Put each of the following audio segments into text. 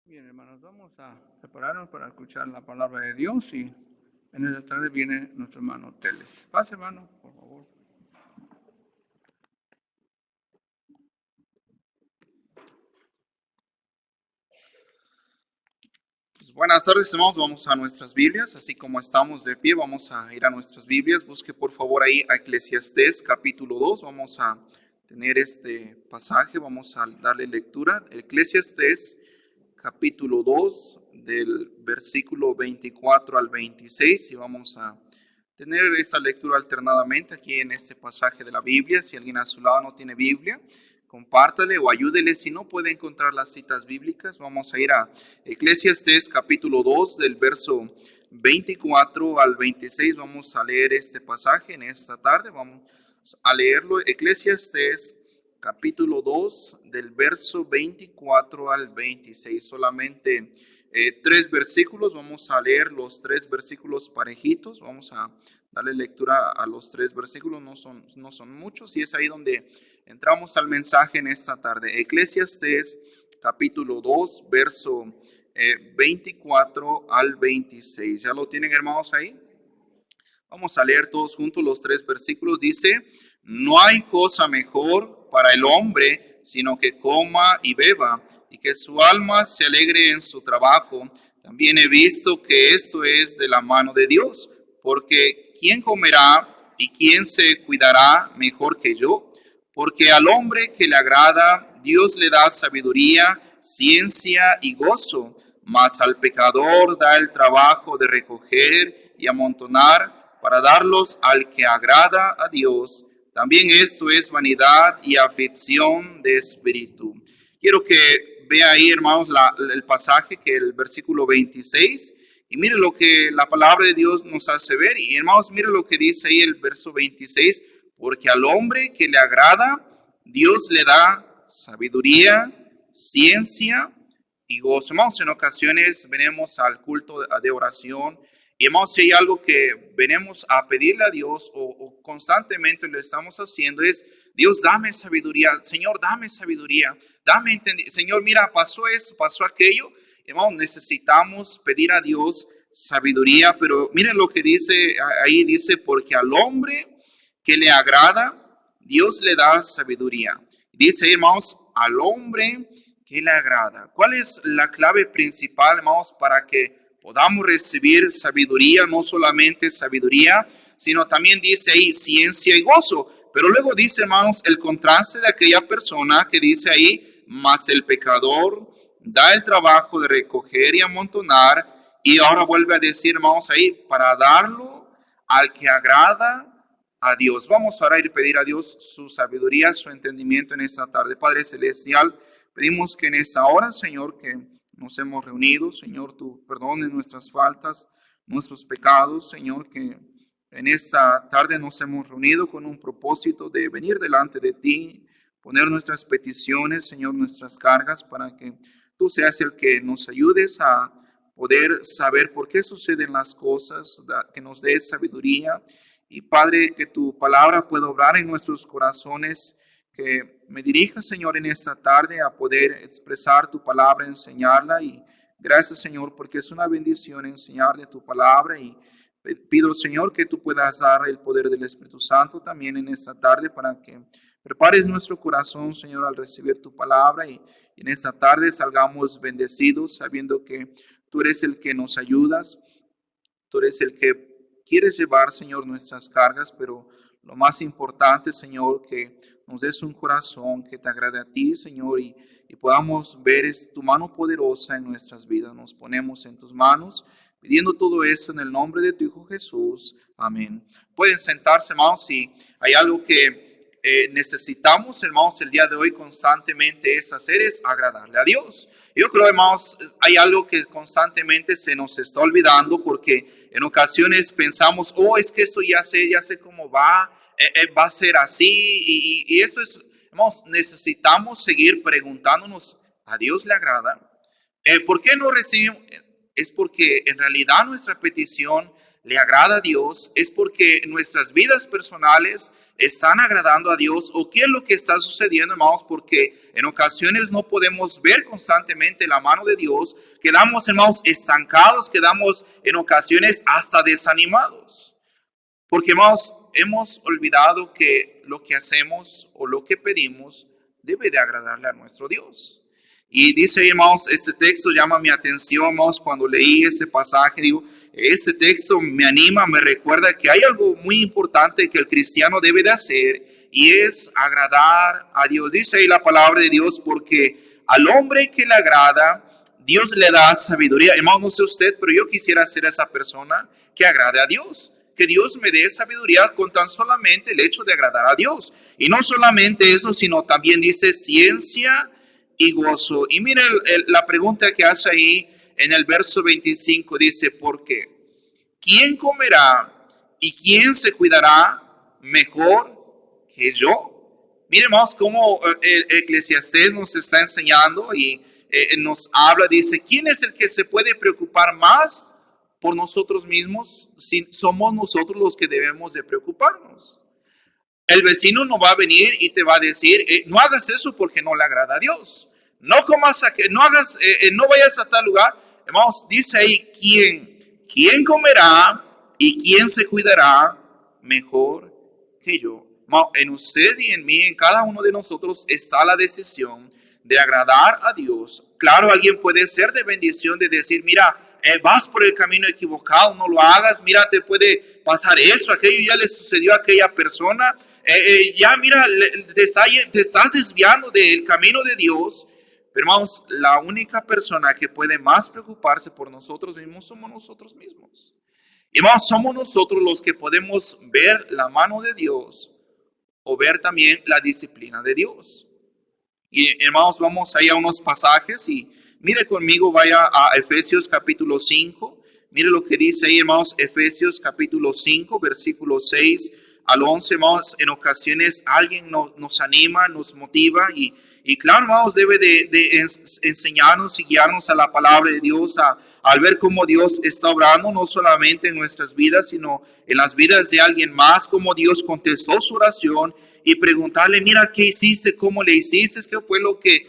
Bien, hermanos, vamos a prepararnos para escuchar la palabra de Dios y en esta tarde viene nuestro hermano Teles. Pase, hermano, por favor. Pues buenas tardes, hermanos. Vamos a nuestras Biblias, así como estamos de pie, vamos a ir a nuestras Biblias. Busque por favor ahí a Eclesiastés capítulo 2. Vamos a tener este pasaje, vamos a darle lectura. Eclesiastés capítulo 2 del versículo 24 al 26 y vamos a tener esta lectura alternadamente aquí en este pasaje de la Biblia. Si alguien a su lado no tiene Biblia, compártale o ayúdele. Si no puede encontrar las citas bíblicas, vamos a ir a Eclesiastés capítulo 2 del verso 24 al 26. Vamos a leer este pasaje en esta tarde. Vamos a leerlo. Eclesiastés capítulo 2 del verso 24 al 26. Solamente tres versículos. Vamos a leer los tres versículos parejitos. Vamos a darle lectura a los tres versículos. No son muchos y es ahí donde entramos al mensaje en esta tarde. Eclesiastés capítulo 2, verso 24 al 26. ¿Ya lo tienen, hermanos, ahí? Vamos a leer todos juntos los tres versículos. Dice: no hay cosa mejor para el hombre, sino que coma y beba, y que su alma se alegre en su trabajo. También he visto que esto es de la mano de Dios, porque ¿quién comerá y quién se cuidará mejor que yo? Porque al hombre que le agrada, Dios le da sabiduría, ciencia y gozo, mas al pecador da el trabajo de recoger y amontonar para darlos al que agrada a Dios. También esto es vanidad y aflicción de espíritu. Quiero que vea ahí, hermanos, el pasaje, que el versículo 26, y mire lo que la palabra de Dios nos hace ver. Y hermanos, mire lo que dice ahí el verso 26, porque al hombre que le agrada, Dios le da sabiduría, ciencia y gozo. Hermanos, en ocasiones venimos al culto de oración y hermanos, si hay algo que venimos a pedirle a Dios o constantemente lo estamos haciendo es: Dios, dame sabiduría, Señor, dame sabiduría, dame entendimiento, Señor, mira, pasó esto, pasó aquello. Hermanos, necesitamos pedir a Dios sabiduría, pero miren lo que dice ahí, dice: porque al hombre que le agrada, Dios le da sabiduría. Dice, hermanos, al hombre que le agrada. ¿Cuál es la clave principal, hermanos, para que podamos recibir sabiduría? No solamente sabiduría, sino también dice ahí ciencia y gozo. Pero luego dice, hermanos, el contraste de aquella persona que dice ahí: mas el pecador da el trabajo de recoger y amontonar. Y ahora vuelve a decir, hermanos, ahí, para darlo al que agrada a Dios. Vamos a orar y pedir a Dios su sabiduría, su entendimiento en esta tarde. Padre Celestial, pedimos que en esta hora, Señor, que nos hemos reunido, Señor, tú perdones nuestras faltas, nuestros pecados, Señor, que en esta tarde nos hemos reunido con un propósito de venir delante de ti, poner nuestras peticiones, Señor, nuestras cargas, para que tú seas el que nos ayudes a poder saber por qué suceden las cosas, que nos des sabiduría. Y Padre, que tu palabra pueda obrar en nuestros corazones, que me dirija, Señor, en esta tarde a poder expresar tu palabra, enseñarla. Y gracias, Señor, porque es una bendición enseñar de tu palabra. Y pido, Señor, que tú puedas dar el poder del Espíritu Santo también en esta tarde para que prepares nuestro corazón, Señor, al recibir tu palabra. Y en esta tarde salgamos bendecidos, sabiendo que tú eres el que nos ayudas, tú eres el que quieres llevar, Señor, nuestras cargas, pero lo más importante, Señor, que nos des un corazón que te agrade a ti, Señor, y podamos ver tu mano poderosa en nuestras vidas. Nos ponemos en tus manos, pidiendo todo esto en el nombre de tu Hijo Jesús. Amén. Pueden sentarse, hermanos, si hay algo que necesitamos, hermanos, el día de hoy constantemente es hacer, es agradarle a Dios. Yo creo, hermanos, hay algo que constantemente se nos está olvidando, porque en ocasiones pensamos: oh, es que esto ya sé cómo va, va a ser así, y eso es, hermanos, necesitamos seguir preguntándonos: ¿a Dios le agrada? ¿Por qué no recibimos? Es porque en realidad nuestra petición le agrada a Dios, es porque nuestras vidas personales ¿Están agradando a Dios? ¿O qué es lo que está sucediendo, hermanos? Porque en ocasiones no podemos ver constantemente la mano de Dios. Quedamos, hermanos, estancados, quedamos en ocasiones hasta desanimados. Porque, hermanos, hemos olvidado que lo que hacemos o lo que pedimos debe de agradarle a nuestro Dios. Y dice, hermanos, este texto llama mi atención, hermanos, cuando leí este pasaje, digo, este texto me anima, me recuerda que hay algo muy importante que el cristiano debe de hacer y es agradar a Dios. Dice ahí la palabra de Dios, porque al hombre que le agrada, Dios le da sabiduría. Hermano, no sé usted, pero yo quisiera ser esa persona que agrade a Dios. Que Dios me dé sabiduría con tan solamente el hecho de agradar a Dios. Y no solamente eso, sino también dice ciencia y gozo. Y mire la pregunta que hace ahí en el verso 25, dice, ¿por qué? ¿Quién comerá y quién se cuidará mejor que yo? Mire, hermanos, cómo el Eclesiastés nos está enseñando y nos habla, dice, ¿quién es el que se puede preocupar más por nosotros mismos si somos nosotros los que debemos de preocuparnos? El vecino no va a venir y te va a decir, no hagas eso porque no le agrada a Dios. No comas, no vayas a tal lugar. Hermanos, dice ahí, ¿quién comerá y quién se cuidará mejor que yo? En usted y en mí, en cada uno de nosotros está la decisión de agradar a Dios. Claro, alguien puede ser de bendición de decir, mira, vas por el camino equivocado, no lo hagas, mira, te puede pasar eso, aquello ya le sucedió a aquella persona, ya mira, te estás desviando del camino de Dios. Pero hermanos, la única persona que puede más preocuparse por nosotros mismos somos nosotros mismos. Hermanos, somos nosotros los que podemos ver la mano de Dios o ver también la disciplina de Dios. Y hermanos, vamos ahí a unos pasajes y mire conmigo, vaya a Efesios capítulo 5. Mire lo que dice ahí, hermanos, Efesios capítulo 5, versículo 6 al 11. Hermanos, en ocasiones alguien nos anima, nos motiva y claro, hermanos, debe de enseñarnos y guiarnos a la palabra de Dios, al ver cómo Dios está obrando, no solamente en nuestras vidas, sino en las vidas de alguien más, cómo Dios contestó su oración y preguntarle, mira, ¿qué hiciste? ¿Cómo le hiciste? ¿Qué fue lo que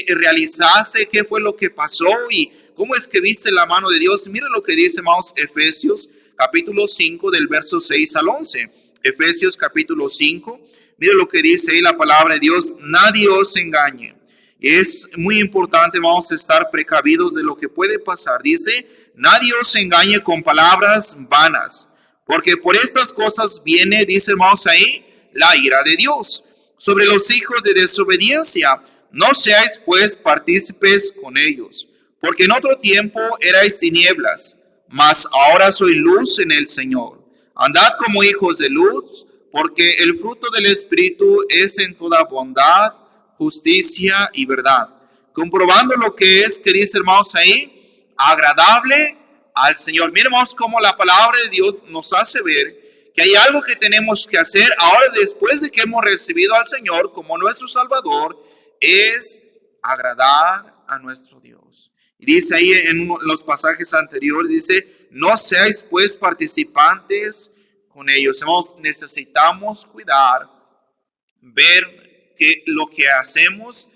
realizaste? ¿Qué fue lo que pasó? ¿Y cómo es que viste la mano de Dios? Mira lo que dice, hermanos, Efesios capítulo 5 del verso 6 al 11. Efesios capítulo 5. Mire lo que dice ahí la palabra de Dios, nadie os engañe. Es muy importante, vamos a estar precavidos de lo que puede pasar. Dice, nadie os engañe con palabras vanas, porque por estas cosas viene, dice hermanos ahí, la ira de Dios sobre los hijos de desobediencia. No seáis pues partícipes con ellos, porque en otro tiempo erais tinieblas, mas ahora sois luz en el Señor. Andad como hijos de luz, porque el fruto del Espíritu es en toda bondad, justicia y verdad, comprobando lo que es, que dice hermanos ahí, agradable al Señor. Miremos cómo la palabra de Dios nos hace ver que hay algo que tenemos que hacer ahora después de que hemos recibido al Señor como nuestro Salvador, es agradar a nuestro Dios. Y dice ahí en los pasajes anteriores, dice, no seáis pues participantes con ellos. Necesitamos cuidar, ver que lo que hacemos,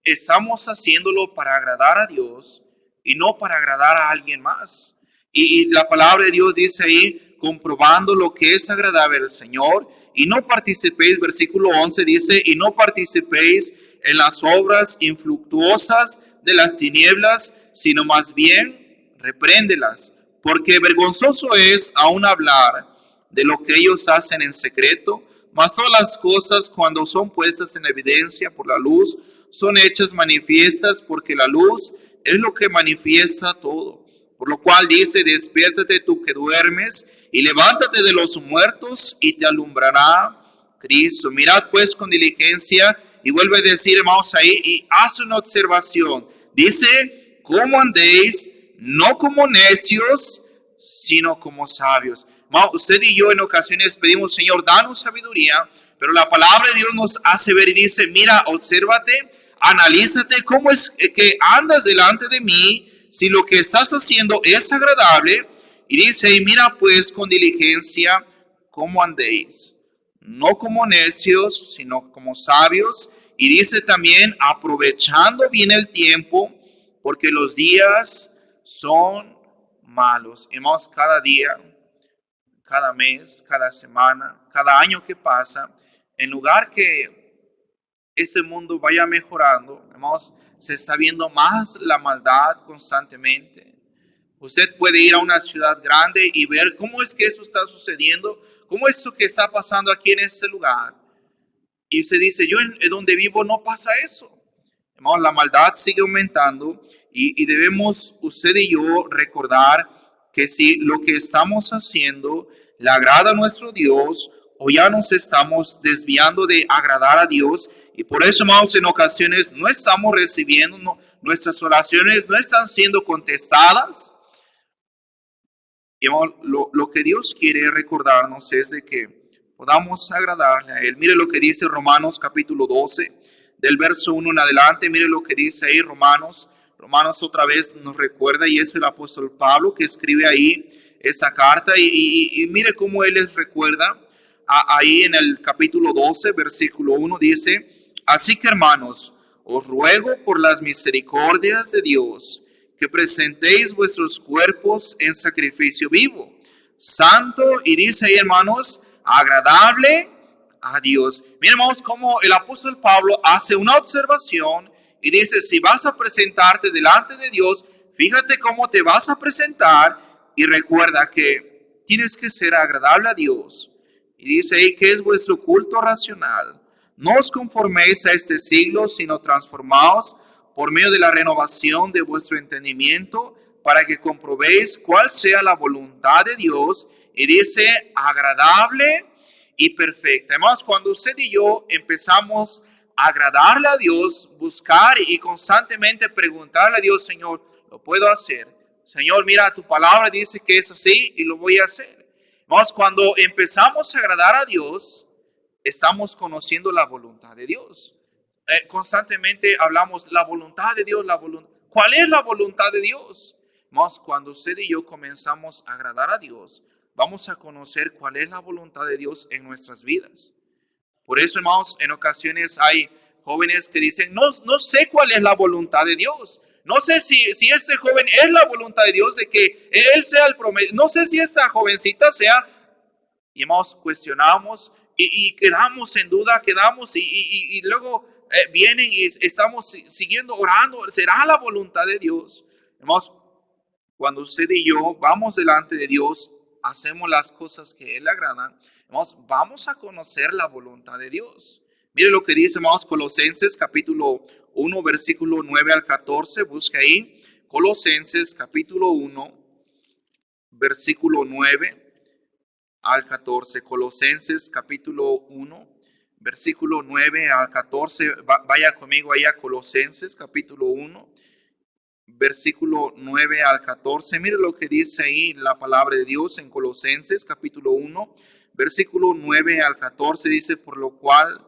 estamos haciéndolo para agradar a Dios y no para agradar a alguien más. Y la palabra de Dios dice ahí, comprobando lo que es agradable al Señor, y no participéis, versículo 11 dice, y no participéis en las obras infructuosas de las tinieblas, sino más bien repréndelas, porque vergonzoso es aún hablar de lo que ellos hacen en secreto, mas todas las cosas cuando son puestas en evidencia por la luz, son hechas manifiestas, porque la luz es lo que manifiesta todo. Por lo cual dice, despiértate tú que duermes, y levántate de los muertos, y te alumbrará Cristo. Mirad pues con diligencia, y vuelve a decir, hermanos, ahí, y hace una observación. Dice, ¿cómo andéis? No como necios, sino como sabios. Usted y yo en ocasiones pedimos, Señor, danos sabiduría, pero la palabra de Dios nos hace ver y dice, mira, obsérvate, analízate cómo es que andas delante de mí, si lo que estás haciendo es agradable. Y dice, y mira pues con diligencia cómo andéis, no como necios, sino como sabios. Y dice también, aprovechando bien el tiempo, porque los días son malos. Hermanos, cada día, cada mes, cada semana, cada año que pasa, en lugar que este mundo vaya mejorando, hermanos, se está viendo más la maldad constantemente. Usted puede ir a una ciudad grande y ver cómo es que esto está sucediendo, cómo es esto que está pasando aquí en este lugar. Y usted dice, yo en donde vivo no pasa eso. Hermanos, la maldad sigue aumentando y debemos usted y yo recordar que si lo que estamos haciendo le agrada a nuestro Dios o ya nos estamos desviando de agradar a Dios. Y por eso, hermanos, en ocasiones no estamos recibiendo, nuestras oraciones no están siendo contestadas. Y lo que Dios quiere recordarnos es de que podamos agradarle a Él. Mire lo que dice Romanos capítulo 12, del verso 1 en adelante. Mire lo que dice ahí Romanos. Romanos otra vez nos recuerda, y es el apóstol Pablo que escribe ahí esta carta. Y mire cómo Él les recuerda. Ahí en el capítulo 12, versículo 1 dice, así que hermanos, os ruego por las misericordias de Dios, que presentéis vuestros cuerpos en sacrificio vivo, santo, y dice ahí, hermanos, agradable a Dios. Miren, hermanos, cómo el apóstol Pablo hace una observación y dice, si vas a presentarte delante de Dios, fíjate cómo te vas a presentar y recuerda que tienes que ser agradable a Dios. Y dice ahí que es vuestro culto racional. No os conforméis a este siglo, sino transformaos por medio de la renovación de vuestro entendimiento, para que comprobéis cuál sea la voluntad de Dios. Y dice, agradable y perfecta. Además, cuando usted y yo empezamos a agradarle a Dios, buscar y constantemente preguntarle a Dios, Señor, ¿lo puedo hacer? Señor, mira, tu palabra dice que es así y lo voy a hacer. Además, cuando empezamos a agradar a Dios, estamos conociendo la voluntad de Dios. Constantemente hablamos la voluntad de Dios, ¿cuál es la voluntad de Dios? Más cuando usted y yo comenzamos a agradar a Dios, vamos a conocer cuál es la voluntad de Dios en nuestras vidas. Por eso, hermanos, en ocasiones hay jóvenes que dicen, no sé cuál es la voluntad de Dios. No sé si este joven es la voluntad de Dios de que él sea el prometido. No sé si esta jovencita sea. Y hermanos, cuestionamos y quedamos en duda, y luego vienen y estamos siguiendo orando. ¿Será la voluntad de Dios? Hermanos, cuando usted y yo vamos delante de Dios, hacemos las cosas que Él le agradan, hermanos, vamos a conocer la voluntad de Dios. Mire lo que dice, hermanos, Colosenses capítulo 1, versículo 9 al 14. Busca ahí, Colosenses capítulo 1, versículo 9 al 14. Colosenses capítulo 1, versículo 9 al 14. Vaya conmigo ahí a Colosenses capítulo 1, versículo 9 al 14. Mire lo que dice ahí la palabra de Dios en Colosenses capítulo 1, versículo 9 al 14. Dice, por lo cual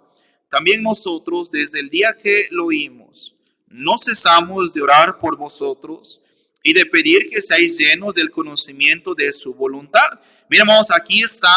también nosotros desde el día que lo oímos, no cesamos de orar por vosotros y de pedir que seáis llenos del conocimiento de su voluntad. Mira, hermanos, aquí está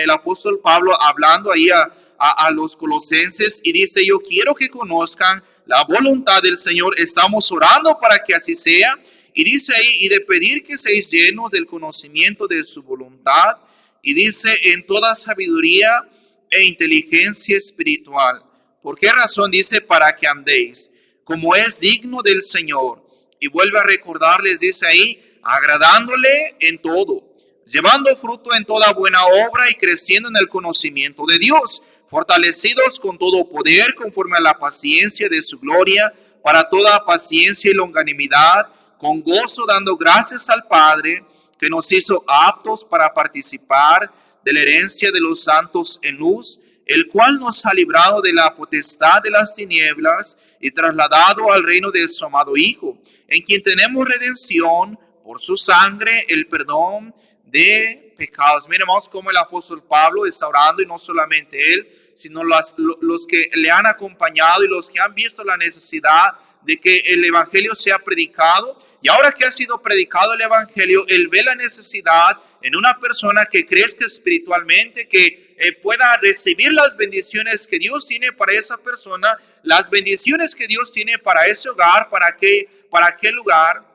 el apóstol Pablo hablando ahí a los colosenses y dice, yo quiero que conozcan la voluntad del Señor. Estamos orando para que así sea. Y dice ahí, y de pedir que seáis llenos del conocimiento de su voluntad. Y dice, en toda sabiduría e inteligencia espiritual. ¿Por qué razón? Dice, para que andéis como es digno del Señor. Y vuelve a recordarles, dice ahí, agradándole en todo, llevando fruto en toda buena obra y creciendo en el conocimiento de Dios, fortalecidos con todo poder conforme a la paciencia de su gloria, para toda paciencia y longanimidad, con gozo dando gracias al Padre, que nos hizo aptos para participar de la herencia de los santos en luz, el cual nos ha librado de la potestad de las tinieblas y trasladado al reino de su amado Hijo, en quien tenemos redención por su sangre, el perdón de pecados. Miremos cómo el apóstol Pablo está orando, y no solamente él, sino los que le han acompañado y los que han visto la necesidad de que el evangelio sea predicado. Y ahora que ha sido predicado el evangelio, él ve la necesidad en una persona que crezca espiritualmente, que pueda recibir las bendiciones que Dios tiene para esa persona, las bendiciones que Dios tiene para ese hogar, para aquel lugar.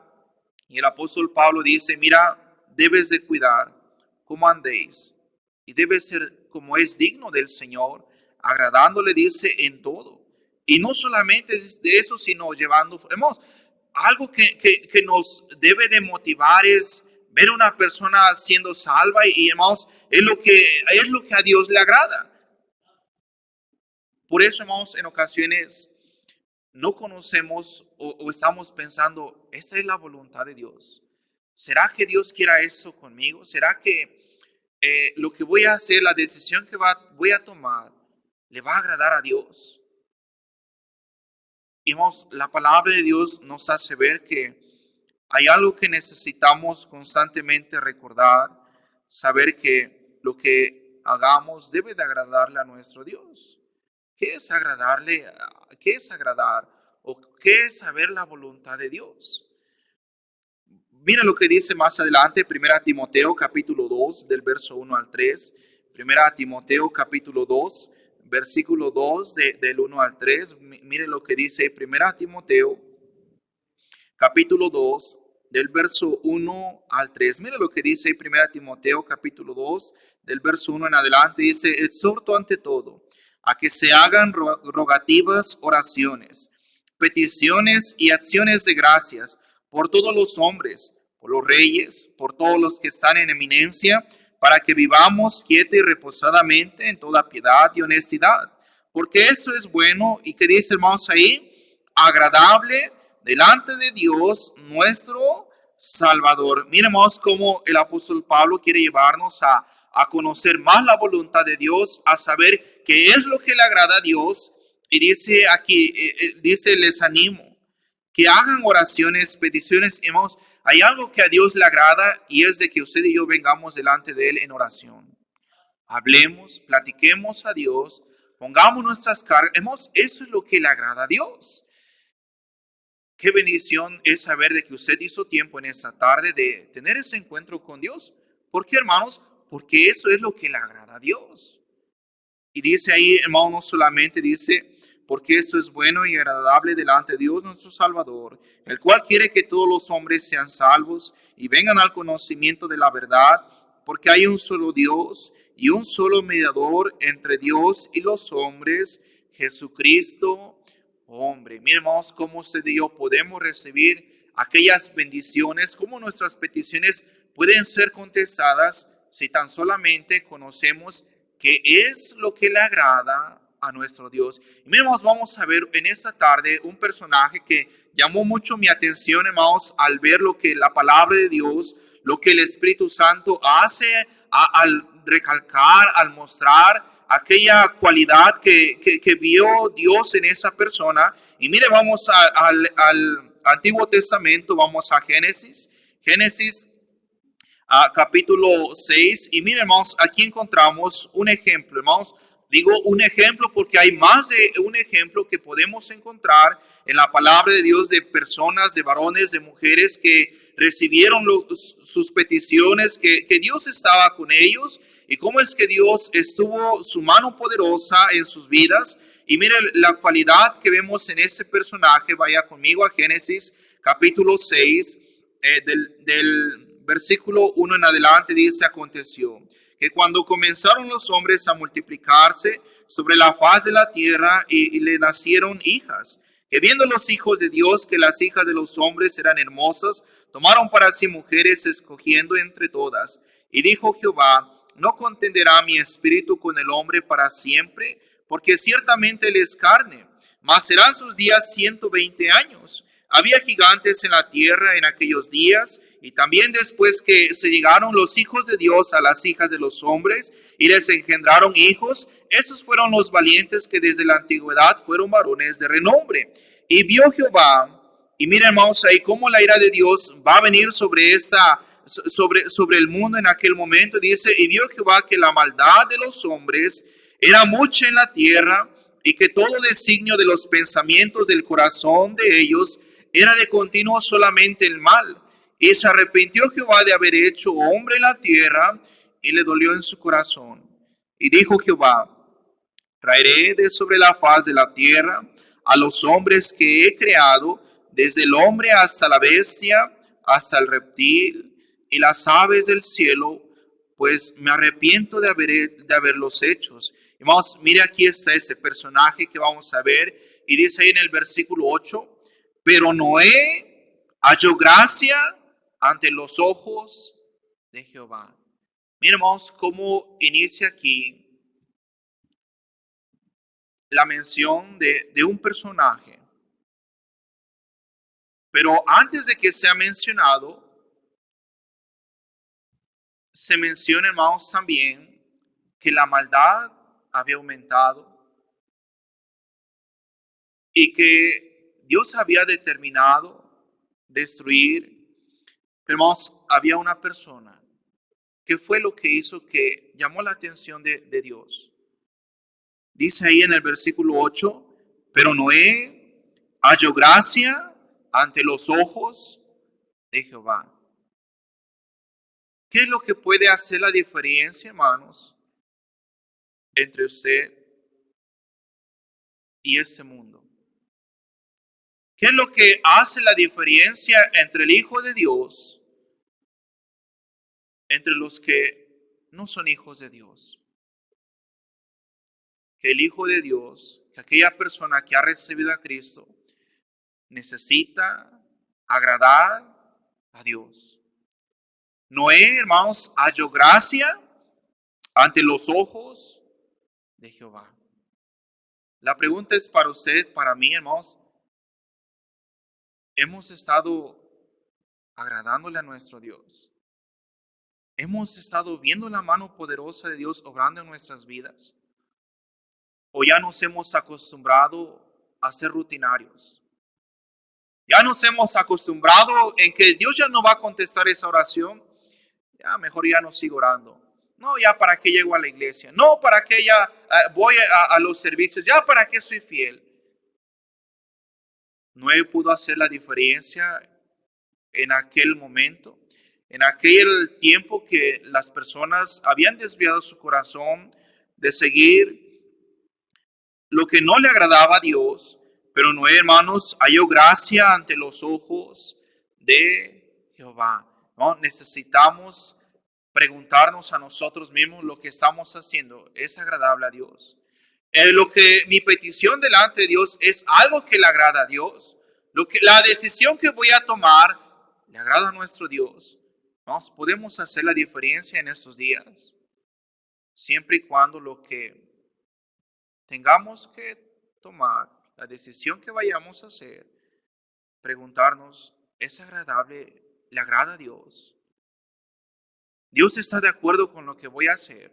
Y el apóstol Pablo dice, mira, debes de cuidar cómo andéis y debe ser como es digno del Señor, agradándole, dice, en todo. Y no solamente de eso, sino llevando, algo que nos debe de motivar es ver una persona siendo salva y hermanos, es lo que a Dios le agrada. Por eso, hermanos, en ocasiones no conocemos o estamos pensando, esta es la voluntad de Dios. ¿Será que Dios quiera eso conmigo? ¿Será que lo que voy a hacer, la decisión que voy a tomar, le va a agradar a Dios? Y hermanos, la palabra de Dios nos hace ver que hay algo que necesitamos constantemente recordar, saber que lo que hagamos debe de agradarle a nuestro Dios. ¿Qué es agradarle? ¿Qué es agradar? ¿O qué es saber la voluntad de Dios? Mira lo que dice más adelante, 1 Timoteo capítulo 2, del verso 1 al 3. 1 Timoteo capítulo 2, versículo 2 del 1 al 3. Mire lo que dice 1 Timoteo capítulo 2, del verso 1 al 3. Mira lo que dice 1 Timoteo capítulo 2, del verso 1 en adelante. Dice, exhorto ante todo a que se hagan rogativas, oraciones, peticiones y acciones de gracias por todos los hombres, por los reyes, por todos los que están en eminencia, para que vivamos quieta y reposadamente en toda piedad y honestidad. Porque eso es bueno y que dice, hermanos, ahí, agradable delante de Dios nuestro Salvador. Miremos cómo el apóstol Pablo quiere llevarnos a conocer más la voluntad de Dios, a saber qué es lo que le agrada a Dios. Y dice aquí, dice, les animo que hagan oraciones, peticiones. Hermanos, hay algo que a Dios le agrada y es de que usted y yo vengamos delante de Él en oración. Hablemos, platiquemos a Dios, pongamos nuestras cargas. Hermanos, eso es lo que le agrada a Dios. Qué bendición es saber de que usted hizo tiempo en esta tarde de tener ese encuentro con Dios. ¿Por qué, hermanos? Porque eso es lo que le agrada a Dios. Y dice ahí, hermano, no solamente dice, porque esto es bueno y agradable delante de Dios nuestro Salvador, el cual quiere que todos los hombres sean salvos y vengan al conocimiento de la verdad, porque hay un solo Dios y un solo mediador entre Dios y los hombres, Jesucristo, hombre. Miren, hermanos, cómo usted y yo podemos recibir aquellas bendiciones, cómo nuestras peticiones pueden ser contestadas si tan solamente conocemos qué es lo que le agrada a nuestro Dios. Y miren, hermanos, vamos a ver en esta tarde un personaje que llamó mucho mi atención, hermanos, al ver lo que la palabra de Dios, lo que el Espíritu Santo hace al recalcar, al mostrar aquella cualidad que vio Dios en esa persona. Y mire, vamos al Antiguo Testamento, vamos a Génesis capítulo 6. Y miren, hermanos, aquí encontramos un ejemplo, hermanos. Digo un ejemplo porque hay más de un ejemplo que podemos encontrar en la palabra de Dios de personas, de varones, de mujeres que recibieron sus peticiones, que Dios estaba con ellos y cómo es que Dios estuvo su mano poderosa en sus vidas. Y miren la cualidad que vemos en ese personaje. Vaya conmigo a Génesis capítulo 6, del versículo 1 en adelante. Dice, aconteció que cuando comenzaron los hombres a multiplicarse sobre la faz de la tierra y le nacieron hijas, que viendo los hijos de Dios que las hijas de los hombres eran hermosas, tomaron para sí mujeres, escogiendo entre todas. Y dijo Jehová, no contenderá mi espíritu con el hombre para siempre, porque ciertamente él es carne, mas serán sus días 120 años. Había gigantes en la tierra en aquellos días, y también después que se llegaron los hijos de Dios a las hijas de los hombres y les engendraron hijos, esos fueron los valientes que desde la antigüedad fueron varones de renombre. Y vio Jehová, y miren, hermanos, ahí cómo la ira de Dios va a venir sobre el mundo en aquel momento. Dice, y vio Jehová que la maldad de los hombres era mucha en la tierra, y que todo designio de los pensamientos del corazón de ellos era de continuo solamente el mal. Y se arrepintió Jehová de haber hecho hombre en la tierra, y le dolió en su corazón. Y dijo Jehová, traeré de sobre la faz de la tierra a los hombres que he creado, desde el hombre hasta la bestia, hasta el reptil y las aves del cielo, pues me arrepiento de haberlos hechos. Hermanos, mire, aquí está ese personaje que vamos a ver, y dice ahí en el versículo 8, pero Noé halló gracia ante los ojos de Jehová. Miremos cómo inicia aquí la mención de un personaje. Pero antes de que sea mencionado, se menciona, hermanos, también que la maldad había aumentado y que Dios había determinado destruir. Pero, hermanos, había una persona que fue lo que hizo que llamó la atención de Dios. Dice ahí en el versículo 8, pero Noé halló gracia ante los ojos de Jehová. ¿Qué es lo que puede hacer la diferencia, hermanos, entre usted y este mundo? ¿Qué es lo que hace la diferencia entre el Hijo de Dios, entre los que no son hijos de Dios? Que el Hijo de Dios, que aquella persona que ha recibido a Cristo, necesita agradar a Dios. Noé, hermanos, halló gracia ante los ojos de Jehová. La pregunta es para usted, para mí, hermanos. ¿Hemos estado agradándole a nuestro Dios? ¿Hemos estado viendo la mano poderosa de Dios obrando en nuestras vidas? ¿O ya nos hemos acostumbrado a ser rutinarios? Ya nos hemos acostumbrado en que Dios ya no va a contestar esa oración. Ya mejor ya no sigo orando. No, ya para qué llego a la iglesia. No, para qué ya voy a los servicios. Ya para qué soy fiel. Noé pudo hacer la diferencia en aquel momento, en aquel tiempo que las personas habían desviado su corazón de seguir lo que no le agradaba a Dios. Pero Noé, hermanos, halló gracia ante los ojos de Jehová. ¿No? Necesitamos preguntarnos a nosotros mismos, lo que estamos haciendo es agradable a Dios. Mi petición delante de Dios es algo que le agrada a Dios. La decisión que voy a tomar le agrada a nuestro Dios. Nos podemos hacer la diferencia en estos días, siempre y cuando lo que tengamos que tomar, la decisión que vayamos a hacer, preguntarnos, ¿es agradable? ¿Le agrada a Dios? ¿Dios está de acuerdo con lo que voy a hacer?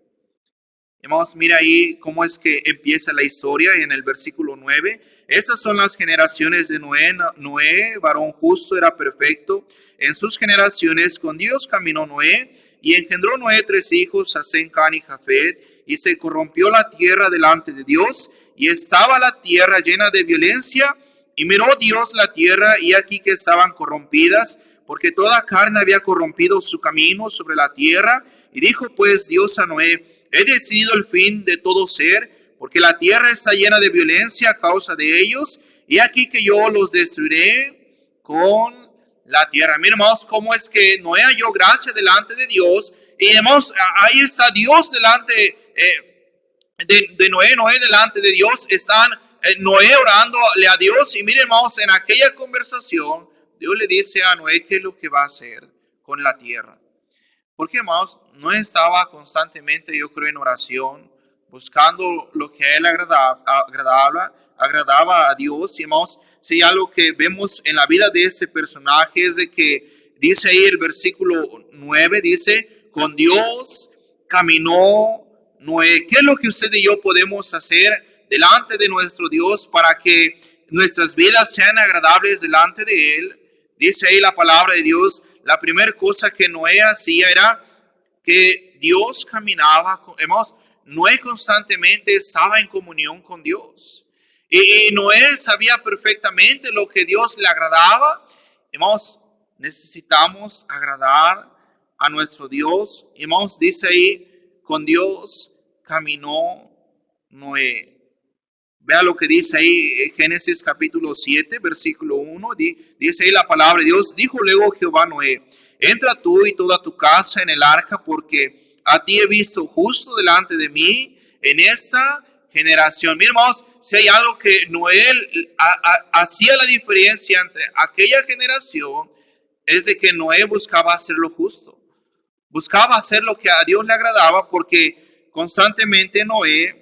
Hermanos, mira ahí cómo es que empieza la historia en el versículo 9. Estas son las generaciones de Noé. Noé, varón justo, era perfecto. En sus generaciones con Dios caminó Noé y engendró Noé 3 hijos, a Sem, Cam y Jafet. Y se corrompió la tierra delante de Dios y estaba la tierra llena de violencia. Y miró Dios la tierra y aquí que estaban corrompidas, porque toda carne había corrompido su camino sobre la tierra. Y dijo pues Dios a Noé, he decidido el fin de todo ser, porque la tierra está llena de violencia a causa de ellos, y aquí que yo los destruiré con la tierra. Miren, hermanos, cómo es que Noé halló gracia delante de Dios, y hermanos, ahí está Dios delante de Noé, Noé delante de Dios, están Noé orándole a Dios, y miren, hermanos, en aquella conversación, Dios le dice a Noé qué es lo que va a hacer con la tierra. Porque, hermanos, no estaba constantemente, yo creo, en oración, buscando lo que a él agradaba a Dios. Y, hermanos, si algo que vemos en la vida de este personaje es de que dice ahí el versículo 9, dice, con Dios caminó Noé. ¿Qué es lo que usted y yo podemos hacer delante de nuestro Dios para que nuestras vidas sean agradables delante de Él? Dice ahí la palabra de Dios. La primera cosa que Noé hacía era que Dios caminaba con, hermanos, Noé constantemente estaba en comunión con Dios. Y Noé sabía perfectamente lo que Dios le agradaba. Hermanos, necesitamos agradar a nuestro Dios. Hermanos, dice ahí, con Dios caminó Noé? Vea lo que dice ahí Génesis capítulo 7, versículo 1. Dice ahí la palabra de Dios. Dijo luego Jehová a Noé: entra tú y toda tu casa en el arca, porque a ti he visto justo delante de mí en esta generación. Mira, hermanos, si hay algo que Noé hacía la diferencia entre aquella generación, es de que Noé buscaba hacer lo justo. Buscaba hacer lo que a Dios le agradaba, porque constantemente Noé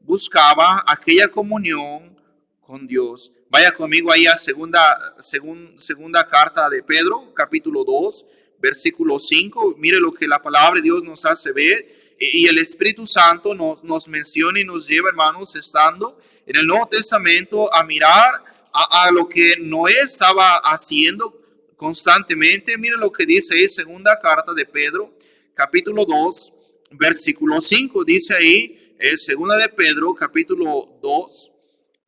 buscaba aquella comunión con Dios. Vaya conmigo ahí a segunda carta de Pedro, capítulo 2, versículo 5. Mire lo que la palabra de Dios nos hace ver. Y el Espíritu Santo nos menciona y nos lleva, hermanos, estando en el Nuevo Testamento, a mirar a lo que Noé estaba haciendo constantemente. Mire lo que dice ahí, segunda carta de Pedro, capítulo 2, versículo 5. Dice ahí, segunda de Pedro, capítulo 2,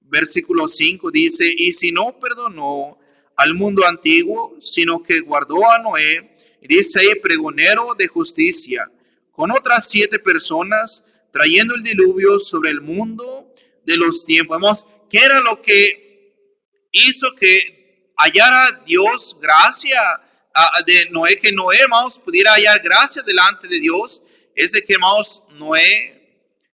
versículo 5, dice: y si no perdonó al mundo antiguo, sino que guardó a Noé, dice ahí, pregonero de justicia, con otras 7 personas, trayendo el diluvio sobre el mundo de los tiempos. Vamos, ¿qué era lo que hizo que hallara Dios gracia de Noé? Que Noé, hermanos, pudiera hallar gracia delante de Dios. Es de que, hermanos, Noé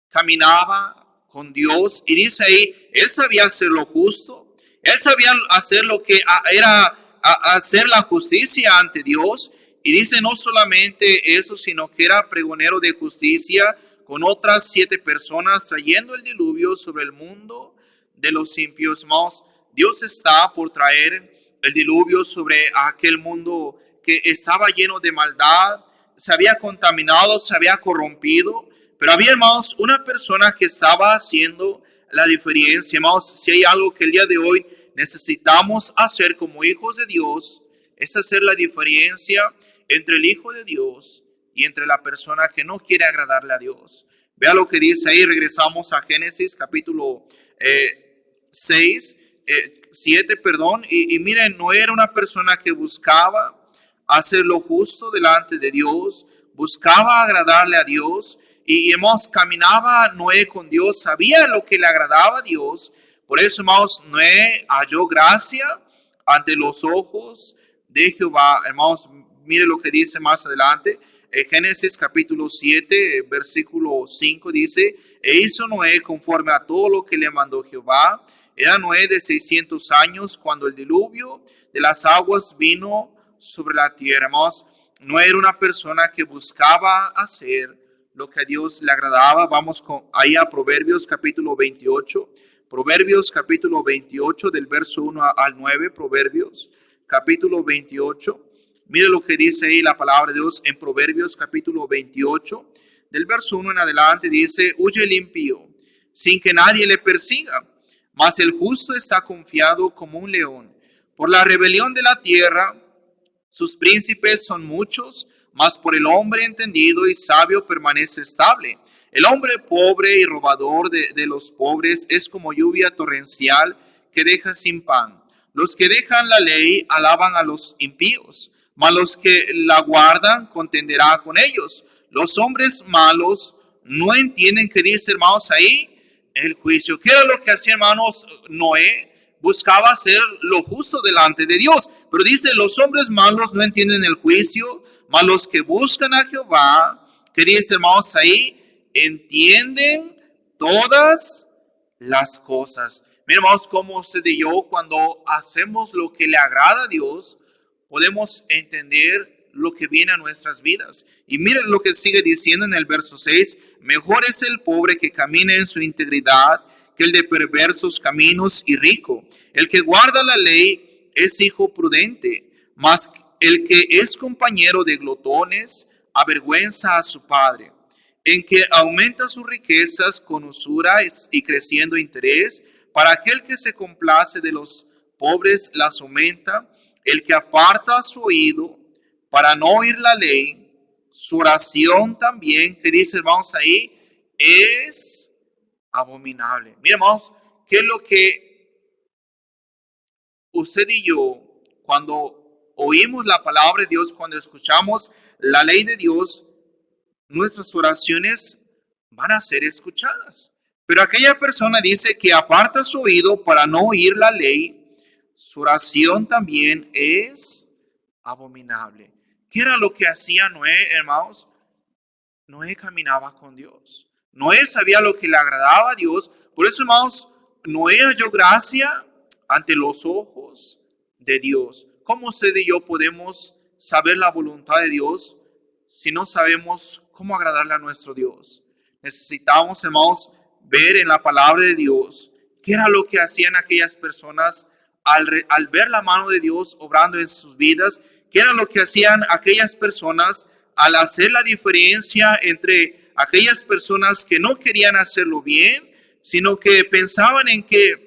caminaba con Dios, y dice ahí, él sabía hacer lo justo, él sabía hacer lo que era hacer la justicia ante Dios. Y dice no solamente eso, sino que era pregonero de justicia con otras 7 personas, trayendo el diluvio sobre el mundo de los impíos. Hermanos, Dios está por traer el diluvio sobre aquel mundo que estaba lleno de maldad, se había contaminado, se había corrompido. Pero había, hermanos, una persona que estaba haciendo la diferencia. Hermanos, si hay algo que el día de hoy necesitamos hacer como hijos de Dios, es hacer la diferencia entre el Hijo de Dios y entre la persona que no quiere agradarle a Dios. Vea lo que dice ahí. Regresamos a Génesis capítulo 7, perdón. Y miren, Noé era una persona que buscaba hacer lo justo delante de Dios, buscaba agradarle a Dios. Y hermanos, caminaba Noé con Dios, sabía lo que le agradaba a Dios. Por eso, hermanos, Noé halló gracia ante los ojos de Jehová. Hermanos, mire lo que dice más adelante. Génesis capítulo 7, versículo 5 dice: e hizo Noé conforme a todo lo que le mandó Jehová. Era Noé de 600 años cuando el diluvio de las aguas vino sobre la tierra. Hermanos, Noé era una persona que buscaba hacer lo que a Dios le agradaba. Vamos ahí a Proverbios capítulo 28. Proverbios capítulo 28 del verso 1 al 9. Proverbios capítulo 28. Mire lo que dice ahí la palabra de Dios en Proverbios capítulo 28. Del verso 1 en adelante dice: huye el impío sin que nadie le persiga, mas el justo está confiado como un león. Por la rebelión de la tierra sus príncipes son muchos, mas por el hombre entendido y sabio permanece estable. El hombre pobre y robador de los pobres es como lluvia torrencial que deja sin pan. Los que dejan la ley alaban a los impíos, mas los que la guardan contenderá con ellos. Los hombres malos no entienden, que dice, hermanos, ahí el juicio. ¿Qué era lo que hacía, hermanos, Noé? Buscaba hacer lo justo delante de Dios. Pero dice, los hombres malos no entienden el juicio, mas los que buscan a Jehová, que dice, hermanos, ahí entienden todas las cosas. Miren, hermanos, cómo usted y yo, cuando hacemos lo que le agrada a Dios, podemos entender lo que viene a nuestras vidas. Y miren lo que sigue diciendo en el verso 6: mejor es el pobre que camina en su integridad que el de perversos caminos y rico. El que guarda la ley es hijo prudente, mas el que es compañero de glotones avergüenza a su padre. En que aumenta sus riquezas con usura y creciendo interés, para aquel que se complace de los pobres las aumenta. El que aparta su oído para no oír la ley, su oración también, que dice, hermanos, ahí, es abominable. Miren, hermanos, ¿qué es lo que usted y yo, cuando oímos la palabra de Dios, cuando escuchamos la ley de Dios, nuestras oraciones van a ser escuchadas. Pero aquella persona dice que aparta su oído para no oír la ley, su oración también es abominable. ¿Qué era lo que hacía Noé, hermanos? Noé caminaba con Dios. Noé sabía lo que le agradaba a Dios. Por eso, hermanos, Noé halló gracia ante los ojos de Dios. ¿Cómo usted y yo podemos saber la voluntad de Dios si no sabemos cómo agradarle a nuestro Dios? Necesitamos, hermanos, ver en la palabra de Dios qué era lo que hacían aquellas personas al ver la mano de Dios obrando en sus vidas, qué era lo que hacían aquellas personas al hacer la diferencia entre aquellas personas que no querían hacerlo bien, sino que pensaban en que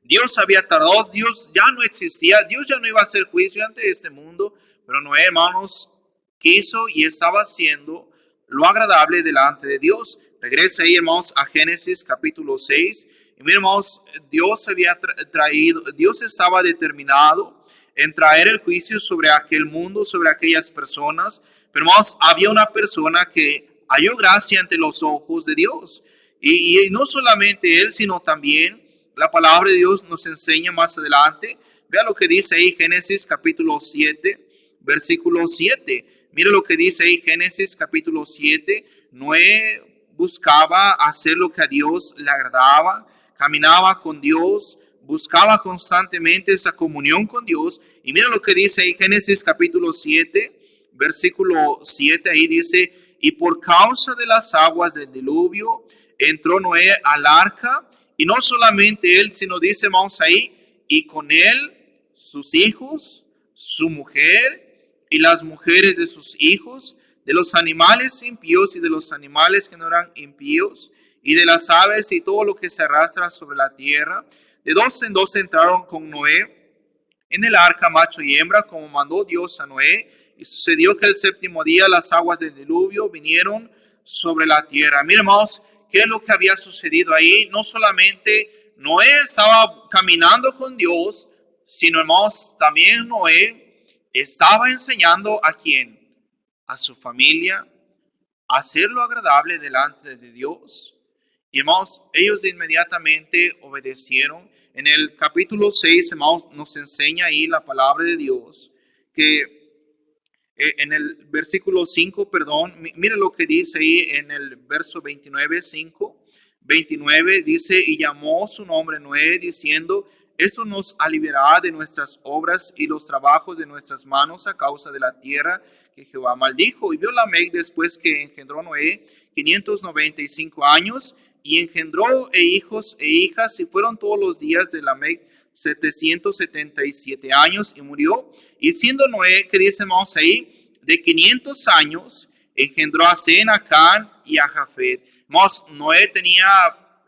Dios había tardado, Dios ya no existía, Dios ya no iba a hacer juicio ante este mundo, pero Noé, hermanos, quiso y estaba haciendo lo agradable delante de Dios. Regresa ahí, hermanos, a Génesis capítulo 6. Y miren, hermanos, Dios estaba determinado en traer el juicio sobre aquel mundo, sobre aquellas personas. Pero, hermanos, había una persona que halló gracia ante los ojos de Dios. Y no solamente él, sino también la palabra de Dios nos enseña más adelante. Vea lo que dice ahí Génesis capítulo 7, versículo 7. Mire lo que dice ahí Génesis capítulo 7. Noé buscaba hacer lo que a Dios le agradaba, caminaba con Dios, buscaba constantemente esa comunión con Dios. Y mira lo que dice ahí Génesis capítulo 7, versículo 7, ahí dice, y por causa de las aguas del diluvio entró Noé al arca, y no solamente él, sino dice, vamos ahí, y con él sus hijos, su mujer y las mujeres de sus hijos, de los animales impíos y de los animales que no eran impíos, y de las aves y todo lo que se arrastra sobre la tierra. De dos en dos entraron con Noé en el arca, macho y hembra, como mandó Dios a Noé. Y sucedió que el séptimo día las aguas del diluvio vinieron sobre la tierra. Miren, hermanos, ¿qué es lo que había sucedido ahí? No solamente Noé estaba caminando con Dios, sino, hermanos, también Noé estaba enseñando a quién, a su familia, a hacer lo agradable delante de Dios. Y, hermanos, ellos de inmediatamente obedecieron. En el capítulo 6, hermanos, nos enseña ahí la palabra de Dios, que en el versículo 5, perdón, mire lo que dice ahí en el verso 29, 5, 29, dice, y llamó su nombre Noé, diciendo, esto nos aliviará de nuestras obras y los trabajos de nuestras manos a causa de la tierra que Jehová maldijo. Y vio Lamec después que engendró Noé 595 años, y engendró hijos e hijas, y fueron todos los días de Lamec 777 años, y murió. Y siendo Noé, que dice hermanos ahí, de 500 años, engendró a Sem, a Cam y a Jafet. Hermanos, Noé tenía,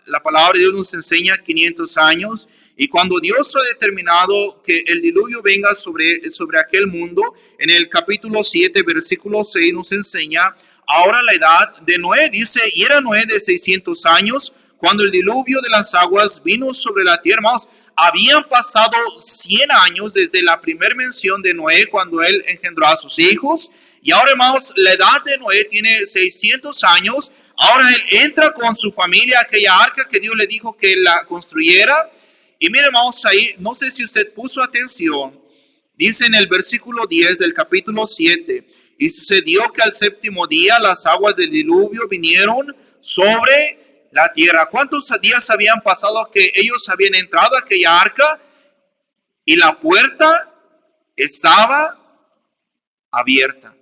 la palabra de Dios nos enseña 500 años, y cuando Dios ha determinado que el diluvio venga sobre aquel mundo, en el capítulo 7, versículo 6 nos enseña ahora la edad de Noé. Dice, y era Noé de 600 años cuando el diluvio de las aguas vino sobre la tierra. Hermanos, habían pasado 100 años desde la primera mención de Noé cuando él engendró a sus hijos. Y ahora, hermanos, la edad de Noé tiene 600 años. Ahora él entra con su familia a aquella arca que Dios le dijo que la construyera. Y miren, hermanos, ahí, no sé si usted puso atención, dice en el versículo 10 del capítulo 7, y sucedió que al séptimo día las aguas del diluvio vinieron sobre la tierra. ¿Cuántos días habían pasado que ellos habían entrado a aquella arca y la puerta estaba abierta?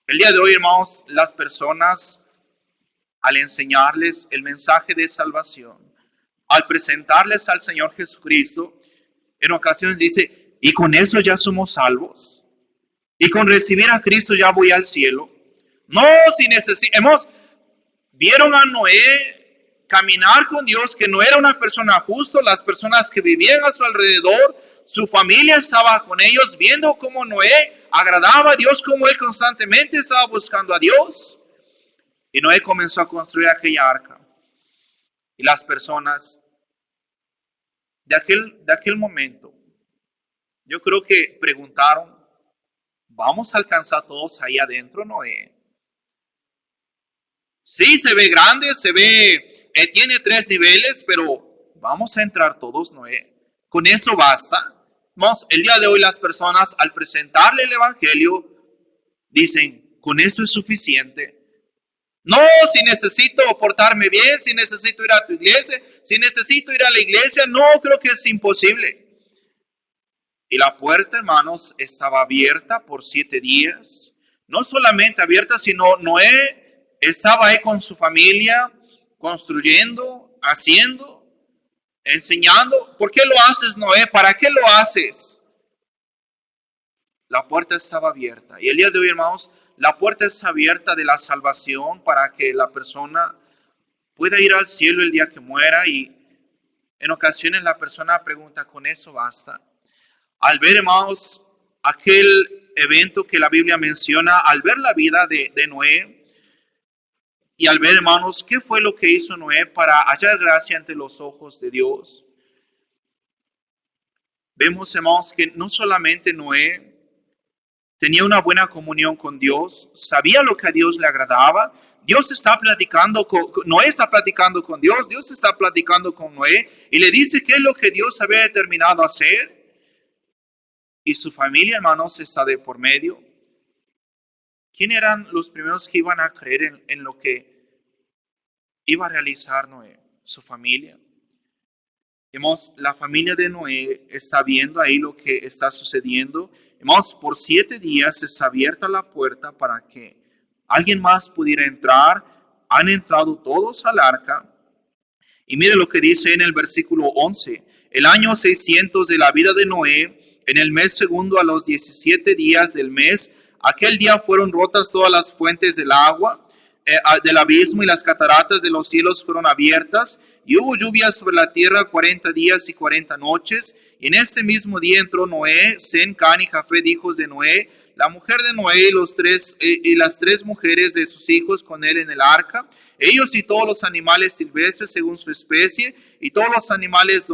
El día de hoy, hermanos, las personas, al enseñarles el mensaje de salvación, al presentarles al Señor Jesucristo, en ocasiones dice, ¿y con eso ya somos salvos? ¿Y con recibir a Cristo ya voy al cielo? No, si necesitamos, vieron a Noé caminar con Dios, que no era una persona justa, las personas que vivían a su alrededor, su familia estaba con ellos, viendo cómo Noé agradaba a Dios, cómo él constantemente estaba buscando a Dios. Y Noé comenzó a construir aquella arca. Y las personas de aquel momento, yo creo que preguntaron, ¿vamos a alcanzar todos ahí adentro, Noé? Sí, se ve grande, tiene 3 niveles, pero vamos a entrar todos, Noé. Con eso basta. Vamos, el día de hoy las personas al presentarle el evangelio dicen, con eso es suficiente. No, si necesito portarme bien, si necesito ir a tu iglesia, si necesito ir a la iglesia, no, creo que es imposible. Y la puerta, hermanos, estaba abierta por 7 días. No solamente abierta, sino Noé estaba ahí con su familia, construyendo, haciendo, enseñando. ¿Por qué lo haces, Noé? ¿Para qué lo haces? La puerta estaba abierta. Y el día de hoy, hermanos, la puerta es abierta de la salvación para que la persona pueda ir al cielo el día que muera. Y en ocasiones la persona pregunta, ¿con eso basta? Al ver, hermanos, aquel evento que la Biblia menciona, al ver la vida de Noé, y al ver, hermanos, qué fue lo que hizo Noé para hallar gracia ante los ojos de Dios, vemos, hermanos, que no solamente Noé tenía una buena comunión con Dios, sabía lo que a Dios le agradaba. Dios está platicando Noé está platicando con Dios, Dios está platicando con Noé y le dice qué es lo que Dios había determinado hacer. Y su familia, hermanos, está de por medio. ¿Quién eran los primeros que iban a creer en lo que iba a realizar Noé? Su familia. Hermanos, la familia de Noé está viendo ahí lo que está sucediendo. Hermanos, por 7 días está abierta la puerta para que alguien más pudiera entrar. Han entrado todos al arca. Y mire lo que dice en el versículo 11. El año 600 de la vida de Noé, en el mes segundo a los 17 días del mes, aquel día fueron rotas todas las fuentes del agua, del abismo, y las cataratas de los cielos fueron abiertas, y hubo lluvia sobre la tierra 40 días y 40 noches. Y en este mismo día entró Noé, Sem, Can y Jafet, hijos de Noé, la mujer de Noé y las 3 mujeres de sus hijos con él en el arca, ellos y todos los animales silvestres según su especie, y todos los animales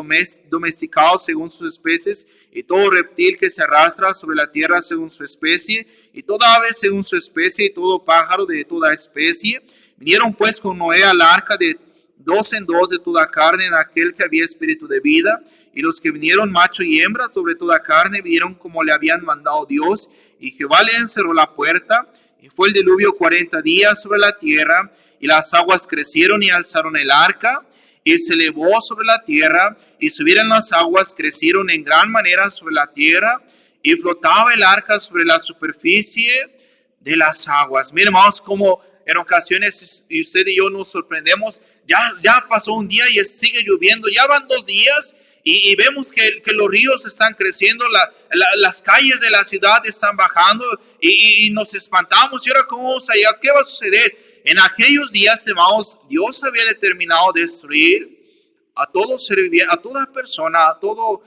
domesticados según sus especies, y todo reptil que se arrastra sobre la tierra según su especie, y toda ave según su especie, y todo pájaro de toda especie. Vinieron pues con Noé al arca de 2 en 2 de toda carne en aquel que había espíritu de vida. Y los que vinieron macho y hembra sobre toda carne vinieron como le habían mandado Dios. Y Jehová le encerró la puerta. Y fue el diluvio 40 días sobre la tierra. Y las aguas crecieron y alzaron el arca. Y se elevó sobre la tierra. Y subieron las aguas, crecieron en gran manera sobre la tierra. Y flotaba el arca sobre la superficie de las aguas. Miren, hermanos, como en ocasiones y usted y yo nos sorprendemos. Ya pasó un día y sigue lloviendo. Ya van 2 días. Y vemos que los ríos están creciendo, las calles de la ciudad están bajando y nos espantamos. ¿Y ahora cómo vamos allá? ¿Qué va a suceder? En aquellos días, hermanos, Dios había determinado destruir a todo ser viviente, a toda persona, a todo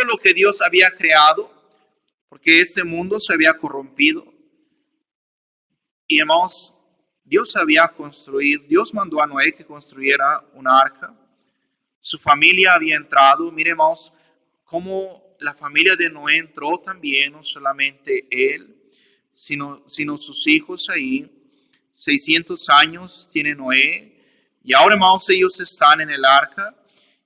lo que Dios había creado, porque este mundo se había corrompido. Y hermanos, Dios mandó a Noé que construyera una arca. Su familia había entrado. Miremos cómo la familia de Noé entró también, no solamente él, sino sus hijos ahí. 600 años tiene Noé. Y ahora, hermanos, ellos están en el arca.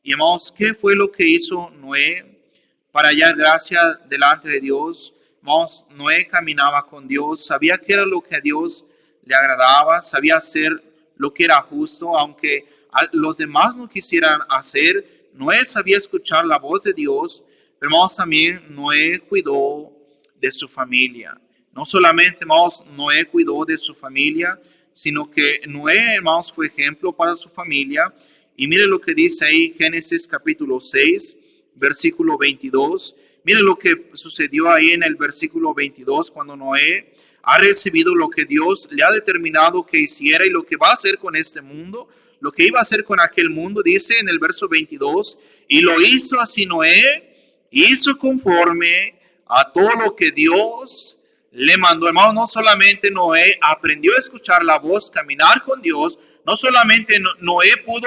Y hermanos, ¿qué fue lo que hizo Noé para hallar gracia delante de Dios? Hermanos, Noé caminaba con Dios, sabía qué era lo que a Dios le agradaba, sabía hacer lo que era justo, aunque los demás no quisieran hacer. Noé sabía escuchar la voz de Dios, pero hermanos, también Noé cuidó de su familia. No solamente, hermanos, Noé cuidó de su familia, sino que Noé, hermanos, fue ejemplo para su familia. Y mire lo que dice ahí Génesis capítulo 6, versículo 22. Mire lo que sucedió ahí en el versículo 22, cuando Noé ha recibido lo que Dios le ha determinado que hiciera y lo que va a hacer con este mundo. Lo que iba a hacer con aquel mundo, dice en el verso 22, y lo hizo así Noé, hizo conforme a todo lo que Dios le mandó. Hermano, no solamente Noé aprendió a escuchar la voz, caminar con Dios, no solamente Noé pudo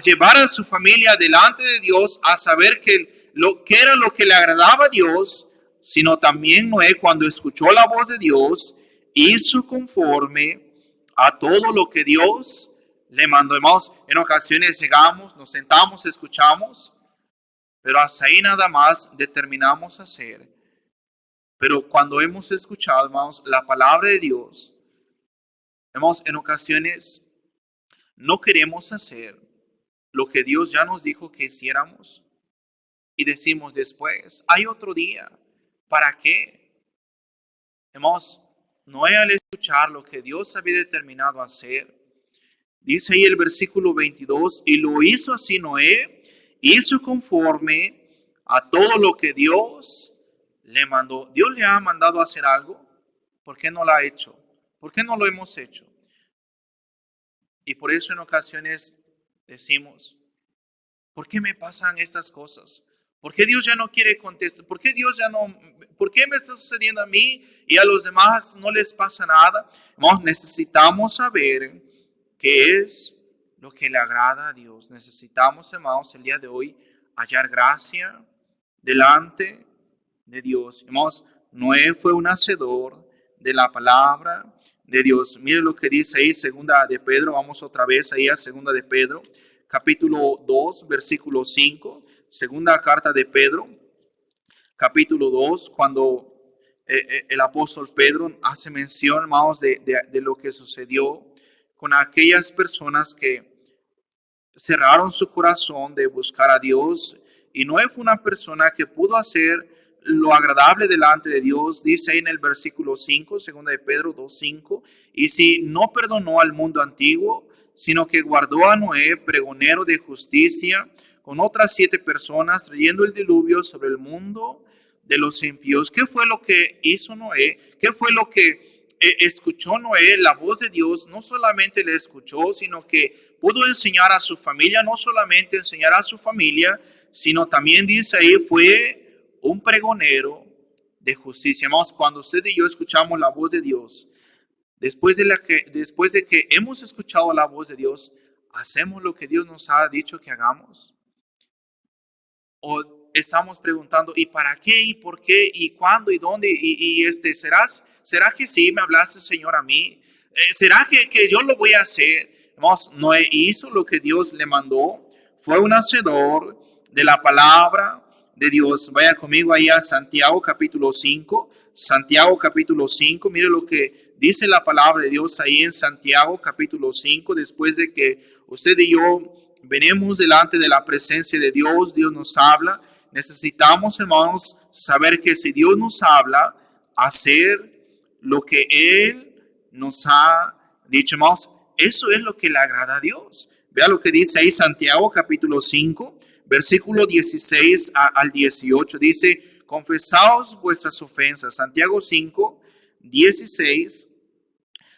llevar a su familia delante de Dios a saber que era lo que le agradaba a Dios, sino también Noé, cuando escuchó la voz de Dios, hizo conforme a todo lo que Dios le mandó. Hermanos, en ocasiones llegamos, nos sentamos, escuchamos, pero hasta ahí nada más determinamos hacer. Pero cuando hemos escuchado, hermanos, la palabra de Dios, hermanos, en ocasiones no queremos hacer lo que Dios ya nos dijo que hiciéramos. Y decimos después, hay otro día. ¿Para qué? Hermanos, Noé al escuchar lo que Dios había determinado hacer, dice ahí el versículo 22, y lo hizo así Noé, hizo conforme a todo lo que Dios le mandó. Dios le ha mandado a hacer algo, ¿por qué no lo ha hecho? ¿Por qué no lo hemos hecho? Y por eso en ocasiones decimos, ¿por qué me pasan estas cosas? ¿Por qué Dios ya no quiere contestar? ¿Por qué Dios ya no? ¿Por qué me está sucediendo a mí y a los demás no les pasa nada? Hermanos, necesitamos saber qué es lo que le agrada a Dios. Necesitamos, hermanos, el día de hoy hallar gracia delante de Dios. Hermanos, Noé fue un hacedor de la palabra de Dios. Mire lo que dice ahí, segunda de Pedro. Vamos otra vez ahí a segunda de Pedro, capítulo 2, versículo 5. Segunda carta de Pedro, capítulo 2, cuando el apóstol Pedro hace mención, hermanos, de lo que sucedió con aquellas personas que cerraron su corazón de buscar a Dios. Y Noé fue una persona que pudo hacer lo agradable delante de Dios. Dice ahí en el versículo 5, segunda de Pedro 2:5, y si no perdonó al mundo antiguo, sino que guardó a Noé, pregonero de justicia, con otras 7 personas, trayendo el diluvio sobre el mundo de los impíos. ¿Qué fue lo que hizo Noé? ¿Qué fue lo que escuchó Noé? La voz de Dios. No solamente le escuchó, sino que pudo enseñar a su familia. No solamente enseñar a su familia, sino también dice ahí, fue un pregonero de justicia. Hermanos, cuando usted y yo escuchamos la voz de Dios, después de que hemos escuchado la voz de Dios, ¿hacemos lo que Dios nos ha dicho que hagamos? O estamos preguntando, ¿y para qué? ¿Y por qué? ¿Y cuándo? ¿Y dónde? ¿Será que sí me hablaste, Señor, a mí? ¿Será que yo lo voy a hacer? Hermanos, Noé hizo lo que Dios le mandó. Fue un hacedor de la palabra de Dios. Vaya conmigo ahí a Santiago capítulo 5. Santiago capítulo 5. Mire lo que dice la palabra de Dios ahí en Santiago capítulo 5. Después de que usted y yo venimos delante de la presencia de Dios, Dios nos habla. Necesitamos, hermanos, saber que si Dios nos habla, hacer lo que Él nos ha dicho, hermanos, eso es lo que le agrada a Dios. Vea lo que dice ahí Santiago capítulo 5, versículo 16 al 18. Dice, confesaos vuestras ofensas. Santiago 5, 16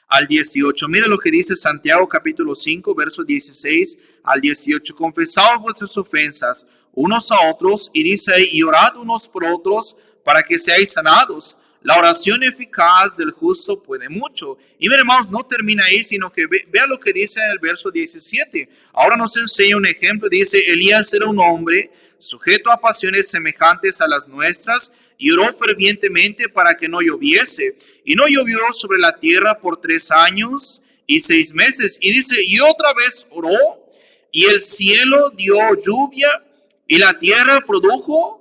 al 18. Mira lo que dice Santiago capítulo 5, versos 16 al 18. Confesaos vuestras ofensas unos a otros, y dice ahí, y orad unos por otros para que seáis sanados. La oración eficaz del justo puede mucho. Y mira, hermanos, no termina ahí, sino que vea lo que dice en el verso 17. Ahora nos enseña un ejemplo. Dice, Elías era un hombre sujeto a pasiones semejantes a las nuestras, y oró fervientemente para que no lloviese. Y no llovió sobre la tierra por 3 años y 6 meses. Y dice, y otra vez oró, y el cielo dio lluvia, y la tierra produjo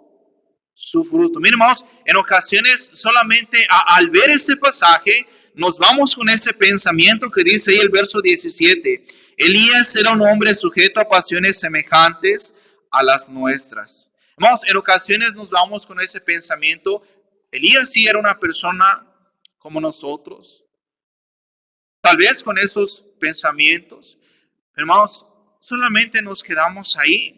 su fruto. Miren, hermanos, en ocasiones solamente al ver este pasaje, nos vamos con ese pensamiento que dice ahí el verso 17. Elías era un hombre sujeto a pasiones semejantes a las nuestras. Hermanos, en ocasiones nos vamos con ese pensamiento. Elías sí era una persona como nosotros. Tal vez con esos pensamientos. Hermanos, solamente nos quedamos ahí.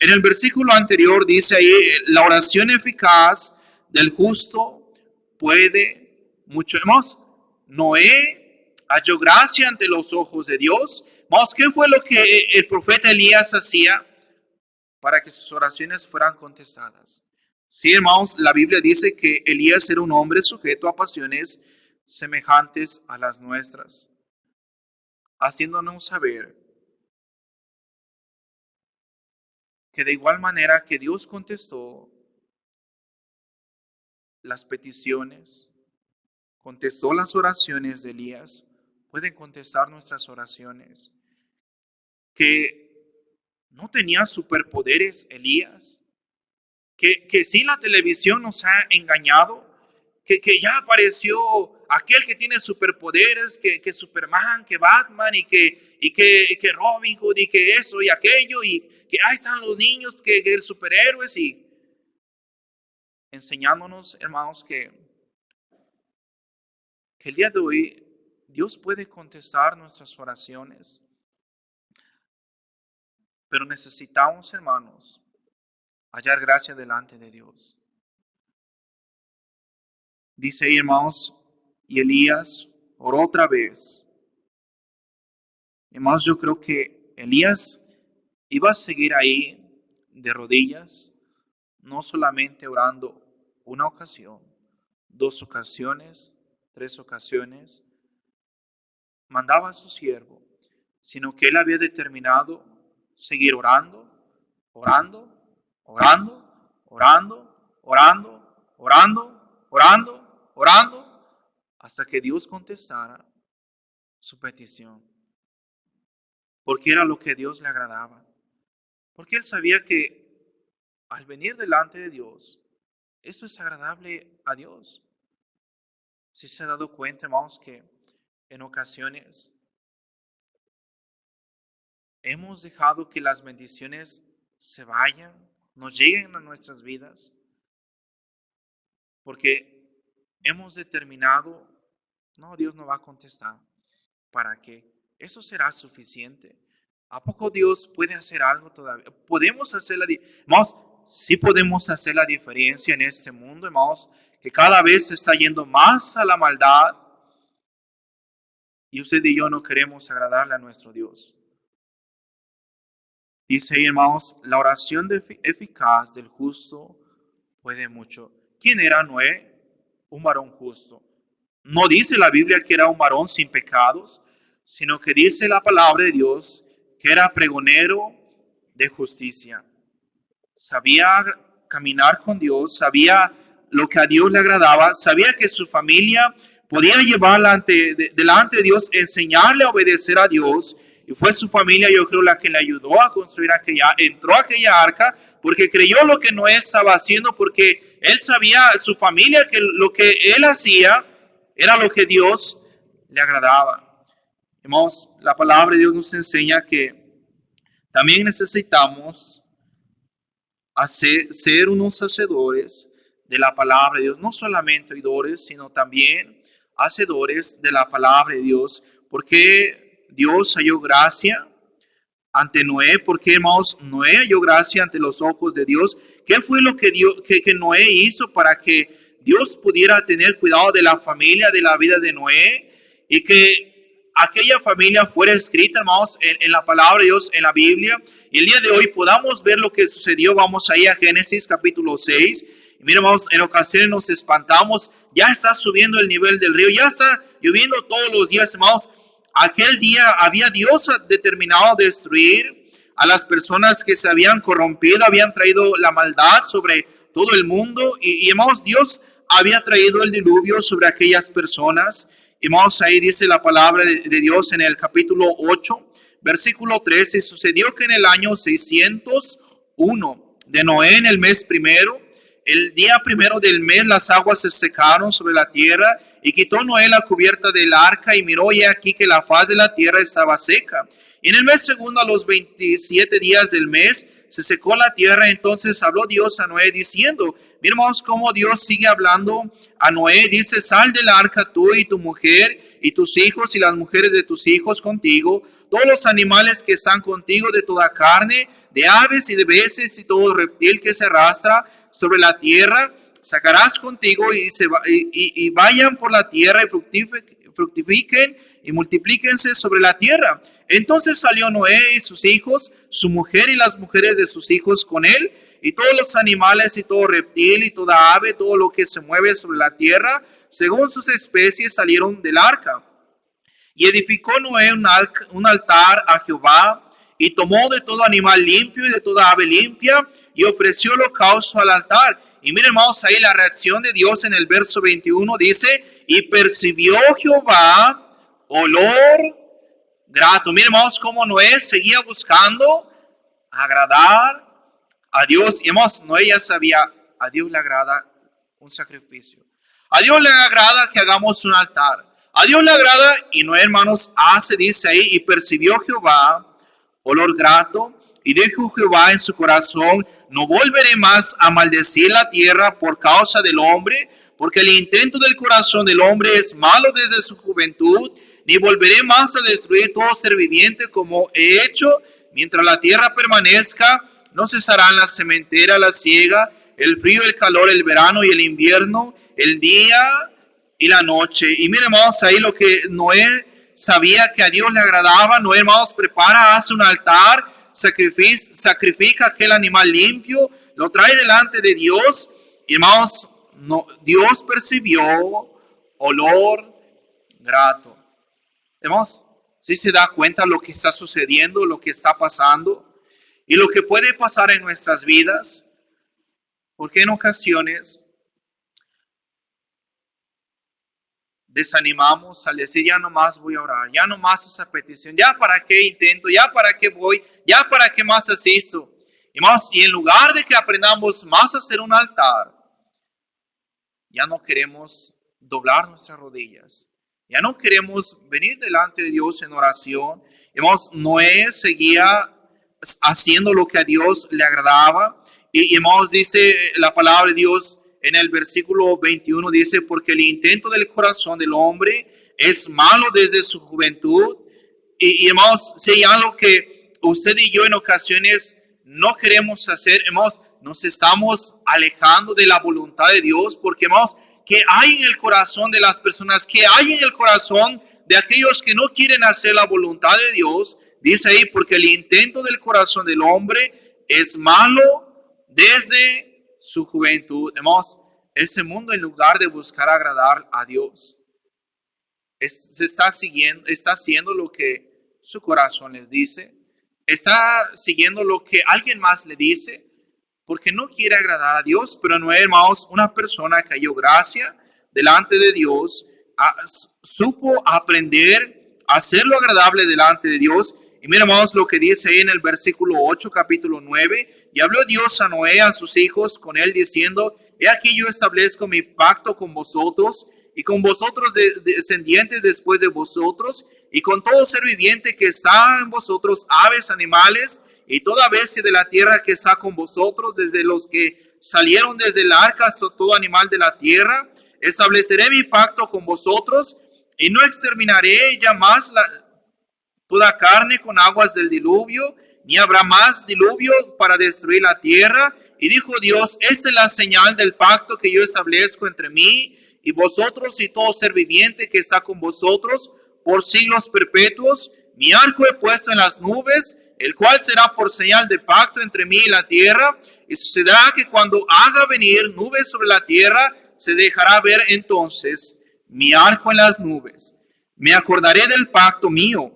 En el versículo anterior dice ahí, la oración eficaz del justo puede mucho. Hermanos, Noé halló gracia ante los ojos de Dios. Hermanos, ¿qué fue lo que el profeta Elías hacía para que sus oraciones fueran contestadas? Sí, hermanos, la Biblia dice que Elías era un hombre sujeto a pasiones semejantes a las nuestras, haciéndonos saber que de igual manera que Dios contestó las peticiones, contestó las oraciones de Elías, puede contestar nuestras oraciones. Que no tenía superpoderes Elías. Que sí, la televisión nos ha engañado. Que ya apareció aquel que tiene superpoderes, que Superman, que Batman y que Robin Hood y que eso y aquello y que ahí están los niños, que el superhéroes y enseñándonos, hermanos, que el día de hoy Dios puede contestar nuestras oraciones, pero necesitamos, hermanos, hallar gracia delante de Dios. Dice ahí, hermanos, y Elías oró otra vez. Hermanos, yo creo que Elías iba a seguir ahí de rodillas, no solamente orando una ocasión, 2 ocasiones, 3 ocasiones, mandaba a su siervo, sino que él había determinado seguir orando, orando, orando, orando, orando, orando, orando, orando, hasta que Dios contestara su petición. Porque era lo que a Dios le agradaba. Porque él sabía que al venir delante de Dios, esto es agradable a Dios. Si se ha dado cuenta, hermanos, que en ocasiones hemos dejado que las bendiciones se vayan, nos lleguen a nuestras vidas, porque hemos determinado, no, Dios no va a contestar. ¿Para qué? Eso será suficiente. ¿A poco Dios puede hacer algo todavía? Podemos hacer hermanos, sí podemos hacer la diferencia en este mundo, hermanos, que cada vez se está yendo más a la maldad. Y usted y yo no queremos agradarle a nuestro Dios. Dice ahí, hermanos, la oración eficaz del justo puede mucho. ¿Quién era Noé? Un varón justo. No dice la Biblia que era un varón sin pecados, sino que dice la palabra de Dios que era pregonero de justicia. Sabía caminar con Dios, sabía lo que a Dios le agradaba, sabía que su familia podía llevarla delante de Dios, enseñarle a obedecer a Dios. Y fue su familia, yo creo, la que le ayudó a construir entró a aquella arca, porque creyó lo que Noé estaba haciendo, porque él sabía, su familia, que lo que él hacía era lo que Dios le agradaba. Hermanos, la palabra de Dios nos enseña que también necesitamos ser unos hacedores de la palabra de Dios, no solamente oidores, sino también hacedores de la palabra de Dios, porque Dios halló gracia ante Noé. Porque, hermanos, Noé halló gracia ante los ojos de Dios. ¿Qué fue lo que Noé hizo para que Dios pudiera tener cuidado de la familia, de la vida de Noé, y que aquella familia fuera escrita, hermanos, en la palabra de Dios, en la Biblia? Y el día de hoy podamos ver lo que sucedió. Vamos ahí a Génesis capítulo 6. Y miren, hermanos, en ocasiones nos espantamos. Ya está subiendo el nivel del río, ya está lloviendo todos los días, hermanos. Aquel día había Dios determinado destruir a las personas que se habían corrompido, habían traído la maldad sobre todo el mundo. Y hermanos, Dios había traído el diluvio sobre aquellas personas. Hermanos, ahí dice la palabra de Dios en el capítulo 8, versículo 13. Sucedió que en el año 601 de Noé, en el mes primero, el día primero del mes, las aguas se secaron sobre la tierra, y quitó Noé la cubierta del arca y miró, y aquí que la faz de la tierra estaba seca. Y en el mes segundo, a los 27 días del mes, se secó la tierra. Entonces habló Dios a Noé diciendo, miramos cómo Dios sigue hablando a Noé. Dice, sal del arca tú y tu mujer y tus hijos y las mujeres de tus hijos contigo, todos los animales que están contigo de toda carne, de aves y de peces y todo reptil que se arrastra sobre la tierra, sacarás contigo y vayan por la tierra y fructifiquen y multiplíquense sobre la tierra. Entonces salió Noé y sus hijos, su mujer y las mujeres de sus hijos con él, y todos los animales y todo reptil y toda ave, todo lo que se mueve sobre la tierra, según sus especies, salieron del arca. Y edificó Noé un altar a Jehová, y tomó de todo animal limpio y de toda ave limpia, y ofreció holocausto al altar. Y miren, hermanos, ahí la reacción de Dios en el verso 21 dice, y percibió Jehová olor grato. Miren, hermanos, cómo Noé seguía buscando agradar a Dios. Y hermanos, Noé ya sabía, a Dios le agrada un sacrificio. A Dios le agrada que hagamos un altar. A Dios le agrada, y Noé, hermanos, dice ahí, y percibió Jehová olor grato, y dijo Jehová en su corazón, no volveré más a maldecir la tierra por causa del hombre, porque el intento del corazón del hombre es malo desde su juventud, ni volveré más a destruir todo ser viviente como he hecho, mientras la tierra permanezca, no cesarán la sementera, la siega, el frío, el calor, el verano y el invierno, el día y la noche. Y miren, hermanos, ahí lo que Noé sabía que a Dios le agradaba. Noé, hermanos, prepara, hace un altar, sacrifica aquel animal limpio, lo trae delante de Dios. Y hermanos, Dios percibió olor grato. Hermanos, si se da cuenta lo que está sucediendo, lo que está pasando y lo que puede pasar en nuestras vidas, porque en ocasiones desanimamos al decir, ya no más voy a orar, ya no más esa petición, ya para qué intento, ya para qué voy, ya para qué más asisto. Y en lugar de que aprendamos más a hacer un altar, ya no queremos doblar nuestras rodillas, ya no queremos venir delante de Dios en oración. Noé seguía haciendo lo que a Dios le agradaba. Y hermanos, dice la palabra de Dios en el versículo 21, dice, porque el intento del corazón del hombre es malo desde su juventud. Y hermanos, si hay algo que usted y yo en ocasiones no queremos hacer, hermanos, nos estamos alejando de la voluntad de Dios, porque hermanos, que hay en el corazón de las personas, que hay en el corazón de aquellos que no quieren hacer la voluntad de Dios, dice ahí, porque el intento del corazón del hombre es malo desde su juventud. Hermanos, ese mundo, en lugar de buscar agradar a Dios, está haciendo lo que su corazón les dice, está siguiendo lo que alguien más le dice, porque no quiere agradar a Dios. Pero no, hermanos, una persona que halló gracia delante de Dios, supo aprender a hacer lo agradable delante de Dios. Y mira, hermanos, lo que dice ahí en el versículo 8, capítulo 9. Y habló Dios a Noé, a sus hijos, con él, diciendo, he aquí yo establezco mi pacto con vosotros, y con vosotros descendientes después de vosotros, y con todo ser viviente que está en vosotros, aves, animales, y toda bestia de la tierra que está con vosotros, desde los que salieron desde el arca hasta todo animal de la tierra. Estableceré mi pacto con vosotros, y no exterminaré ya más toda carne con aguas del diluvio, ni habrá más diluvio para destruir la tierra. Y dijo Dios, esta es la señal del pacto que yo establezco entre mí y vosotros y todo ser viviente que está con vosotros por siglos perpetuos. Mi arco he puesto en las nubes, el cual será por señal de pacto entre mí y la tierra. Y sucederá que cuando haga venir nubes sobre la tierra, se dejará ver entonces mi arco en las nubes. Me acordaré del pacto mío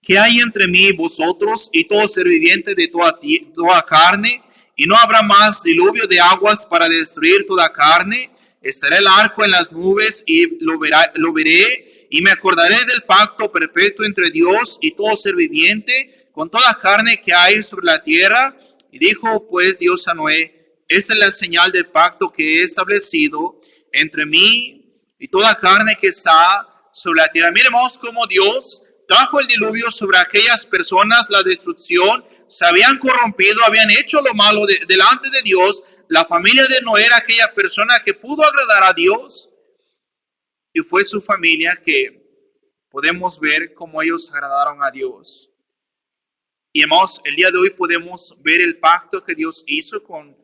que hay entre mí y vosotros y todo ser viviente de toda carne, y no habrá más diluvio de aguas para destruir toda carne. Estará el arco en las nubes y lo veré, y me acordaré del pacto perpetuo entre Dios y todo ser viviente, con toda carne que hay sobre la tierra. Y dijo pues Dios a Noé, esta es la señal del pacto que he establecido entre mí y toda carne que está sobre la tierra. Miremos cómo Dios trajo el diluvio sobre aquellas personas, la destrucción. Se habían corrompido, habían hecho lo malo delante de Dios. La familia de Noé era aquella persona que pudo agradar a Dios, y fue su familia que podemos ver cómo ellos agradaron a Dios. Y hermanos, el día de hoy podemos ver el pacto que Dios hizo con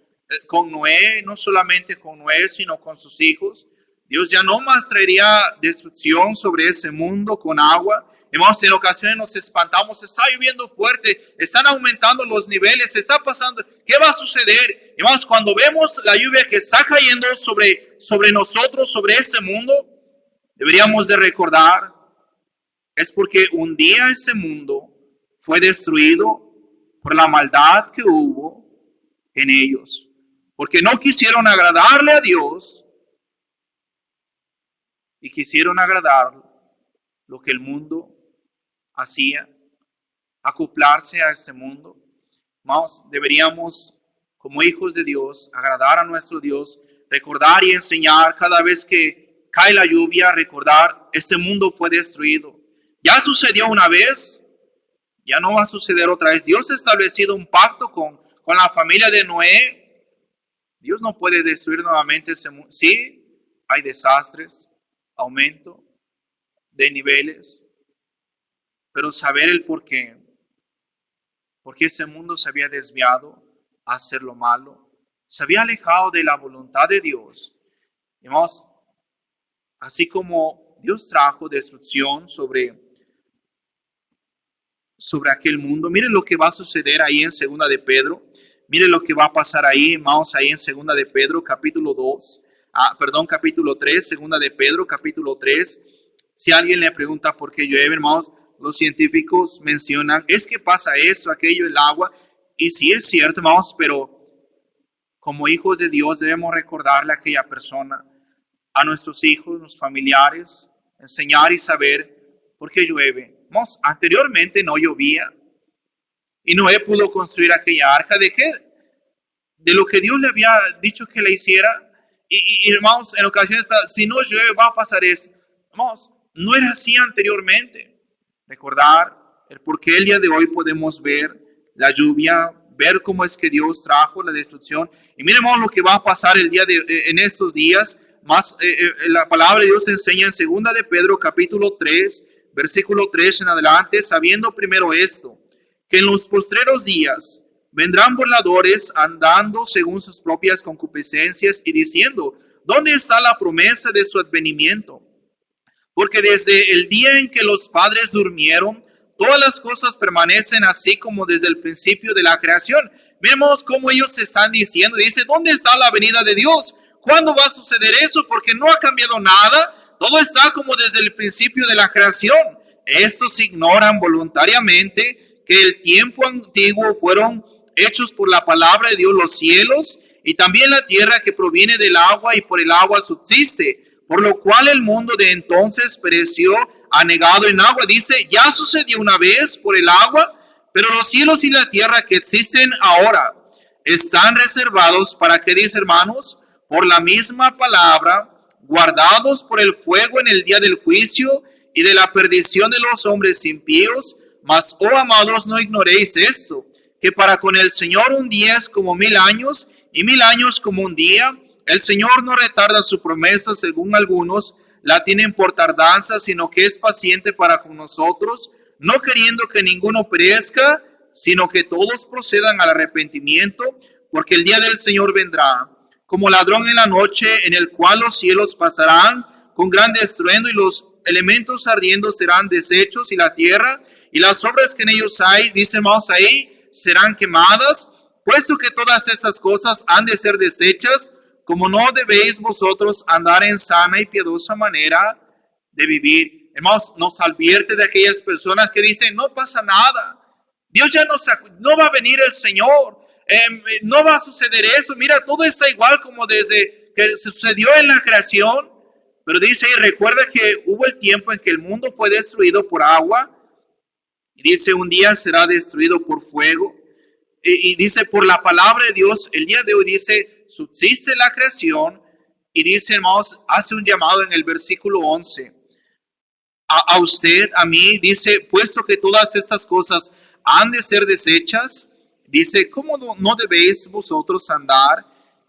Noé, no solamente con Noé, sino con sus hijos. Dios ya no más traería destrucción sobre ese mundo con agua. Hermanos, en ocasiones nos espantamos, está lloviendo fuerte, están aumentando los niveles, está pasando, ¿qué va a suceder? Hermanos, cuando vemos la lluvia que está cayendo sobre nosotros, sobre ese mundo, deberíamos de recordar, es porque un día ese mundo fue destruido por la maldad que hubo en ellos, porque no quisieron agradarle a Dios y quisieron agradar lo que el mundo hacía, acoplarse a este mundo. Hermanos, deberíamos, como hijos de Dios, agradar a nuestro Dios, recordar y enseñar cada vez que cae la lluvia, recordar, este mundo fue destruido. Ya sucedió una vez, ya no va a suceder otra vez. Dios ha establecido un pacto con la familia de Noé. Dios no puede destruir nuevamente ese mundo. Sí, hay desastres, aumento de niveles, pero saber el por qué. Porque ese mundo se había desviado a hacer lo malo, se había alejado de la voluntad de Dios. Hermanos, así como Dios trajo destrucción sobre aquel mundo, miren lo que va a suceder ahí en segunda de Pedro. Miren lo que va a pasar ahí, hermanos, ahí en segunda de Pedro, capítulo 3, segunda de Pedro, capítulo 3. Si alguien le pregunta por qué llueve, hermanos, los científicos mencionan, es que pasa esto, aquello, el agua. Y sí es cierto, hermanos, pero como hijos de Dios debemos recordarle a aquella persona, a nuestros hijos, nuestros familiares, enseñar y saber por qué llueve. Hermanos, anteriormente no llovía y Noé pudo construir aquella arca. ¿De qué? De lo que Dios le había dicho que le hiciera. Y hermanos, en ocasiones, si no llueve va a pasar esto. Hermanos, no era así anteriormente. Recordar el por qué el día de hoy podemos ver la lluvia, ver cómo es que Dios trajo la destrucción. Y miremos lo que va a pasar en estos días. La palabra de Dios enseña en segunda de Pedro capítulo 3, versículo 3 en adelante, sabiendo primero esto, que en los postreros días vendrán burladores andando según sus propias concupiscencias y diciendo, ¿dónde está la promesa de su advenimiento? Porque desde el día en que los padres durmieron, todas las cosas permanecen así como desde el principio de la creación. Vemos cómo ellos se están diciendo, dice, ¿dónde está la venida de Dios? ¿Cuándo va a suceder eso? Porque no ha cambiado nada, todo está como desde el principio de la creación. Estos ignoran voluntariamente que el tiempo antiguo fueron hechos por la palabra de Dios los cielos y también la tierra que proviene del agua y por el agua subsiste. Por lo cual el mundo de entonces pereció anegado en agua. Dice, ya sucedió una vez por el agua, pero los cielos y la tierra que existen ahora están reservados para, ¿qué dice, hermanos? Por la misma palabra, guardados por el fuego en el día del juicio y de la perdición de los hombres impíos. Mas, oh amados, no ignoréis esto, que para con el Señor un día es como 1000 años y 1000 años como un día. El Señor no retarda su promesa, según algunos la tienen por tardanza, sino que es paciente para con nosotros, no queriendo que ninguno perezca, sino que todos procedan al arrepentimiento, porque el día del Señor vendrá como ladrón en la noche, en el cual los cielos pasarán con gran estruendo y los elementos ardiendo serán deshechos y la tierra y las obras que en ellos hay, dice hermanos ahí, serán quemadas, puesto que todas estas cosas han de ser deshechas, como no debéis vosotros andar en sana y piadosa manera de vivir. Hermanos, nos advierte de aquellas personas que dicen, no pasa nada, Dios ya no va a venir el Señor, no va a suceder eso, mira, todo está igual como desde que sucedió en la creación. Pero dice, y recuerda que hubo el tiempo en que el mundo fue destruido por agua, y dice, un día será destruido por fuego, y dice, por la palabra de Dios, el día de hoy dice, subsiste la creación, y dice, hermanos, hace un llamado en el versículo 11, a usted, a mí, dice, puesto que todas estas cosas han de ser deshechas, dice, ¿cómo no debéis vosotros andar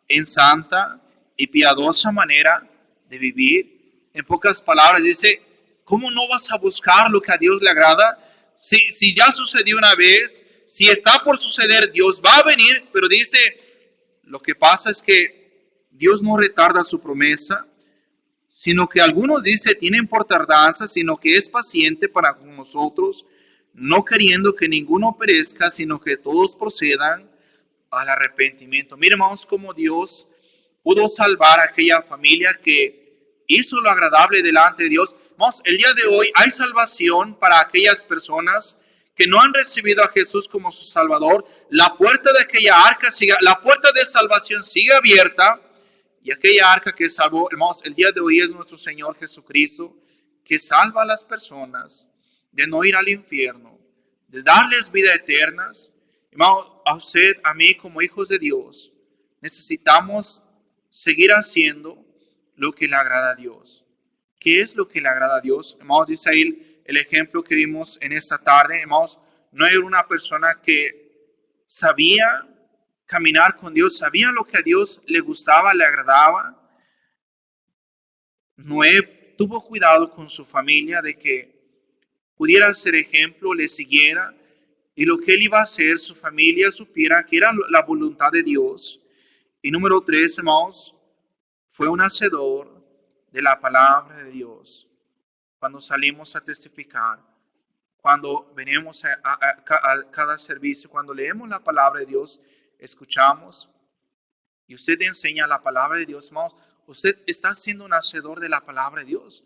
en santa y piadosa manera de vivir? En pocas palabras, dice, ¿cómo no vas a buscar lo que a Dios le agrada? Si ya sucedió una vez, si está por suceder, Dios va a venir, pero dice, lo que pasa es que Dios no retarda su promesa, sino que algunos, dice, tienen por tardanza, sino que es paciente para con nosotros, no queriendo que ninguno perezca, sino que todos procedan al arrepentimiento. Miren, hermanos, cómo Dios pudo salvar a aquella familia que hizo lo agradable delante de Dios. Vamos, el día de hoy hay salvación para aquellas personas que no han recibido a Jesús como su Salvador. La puerta de aquella arca la puerta de salvación sigue abierta, y aquella arca que salvó, hermanos, el día de hoy es nuestro Señor Jesucristo, que salva a las personas de no ir al infierno, de darles vida eterna. Hermano, a usted, a mí como hijos de Dios, necesitamos seguir haciendo lo que le agrada a Dios. ¿Qué es lo que le agrada a Dios? Hermanos, dice ahí el ejemplo que vimos en esta tarde. Hermanos, no era una persona que sabía caminar con Dios, sabía lo que a Dios le gustaba, le agradaba. Noé tuvo cuidado con su familia de que pudiera ser ejemplo, le siguiera, y lo que él iba a hacer, su familia supiera que era la voluntad de Dios. Y número 3, hermanos, fue un hacedor de la palabra de Dios. Cuando salimos a testificar, cuando venimos a cada servicio, cuando leemos la palabra de Dios, escuchamos y usted enseña la palabra de Dios, hermanos, usted está siendo un hacedor de la palabra de Dios.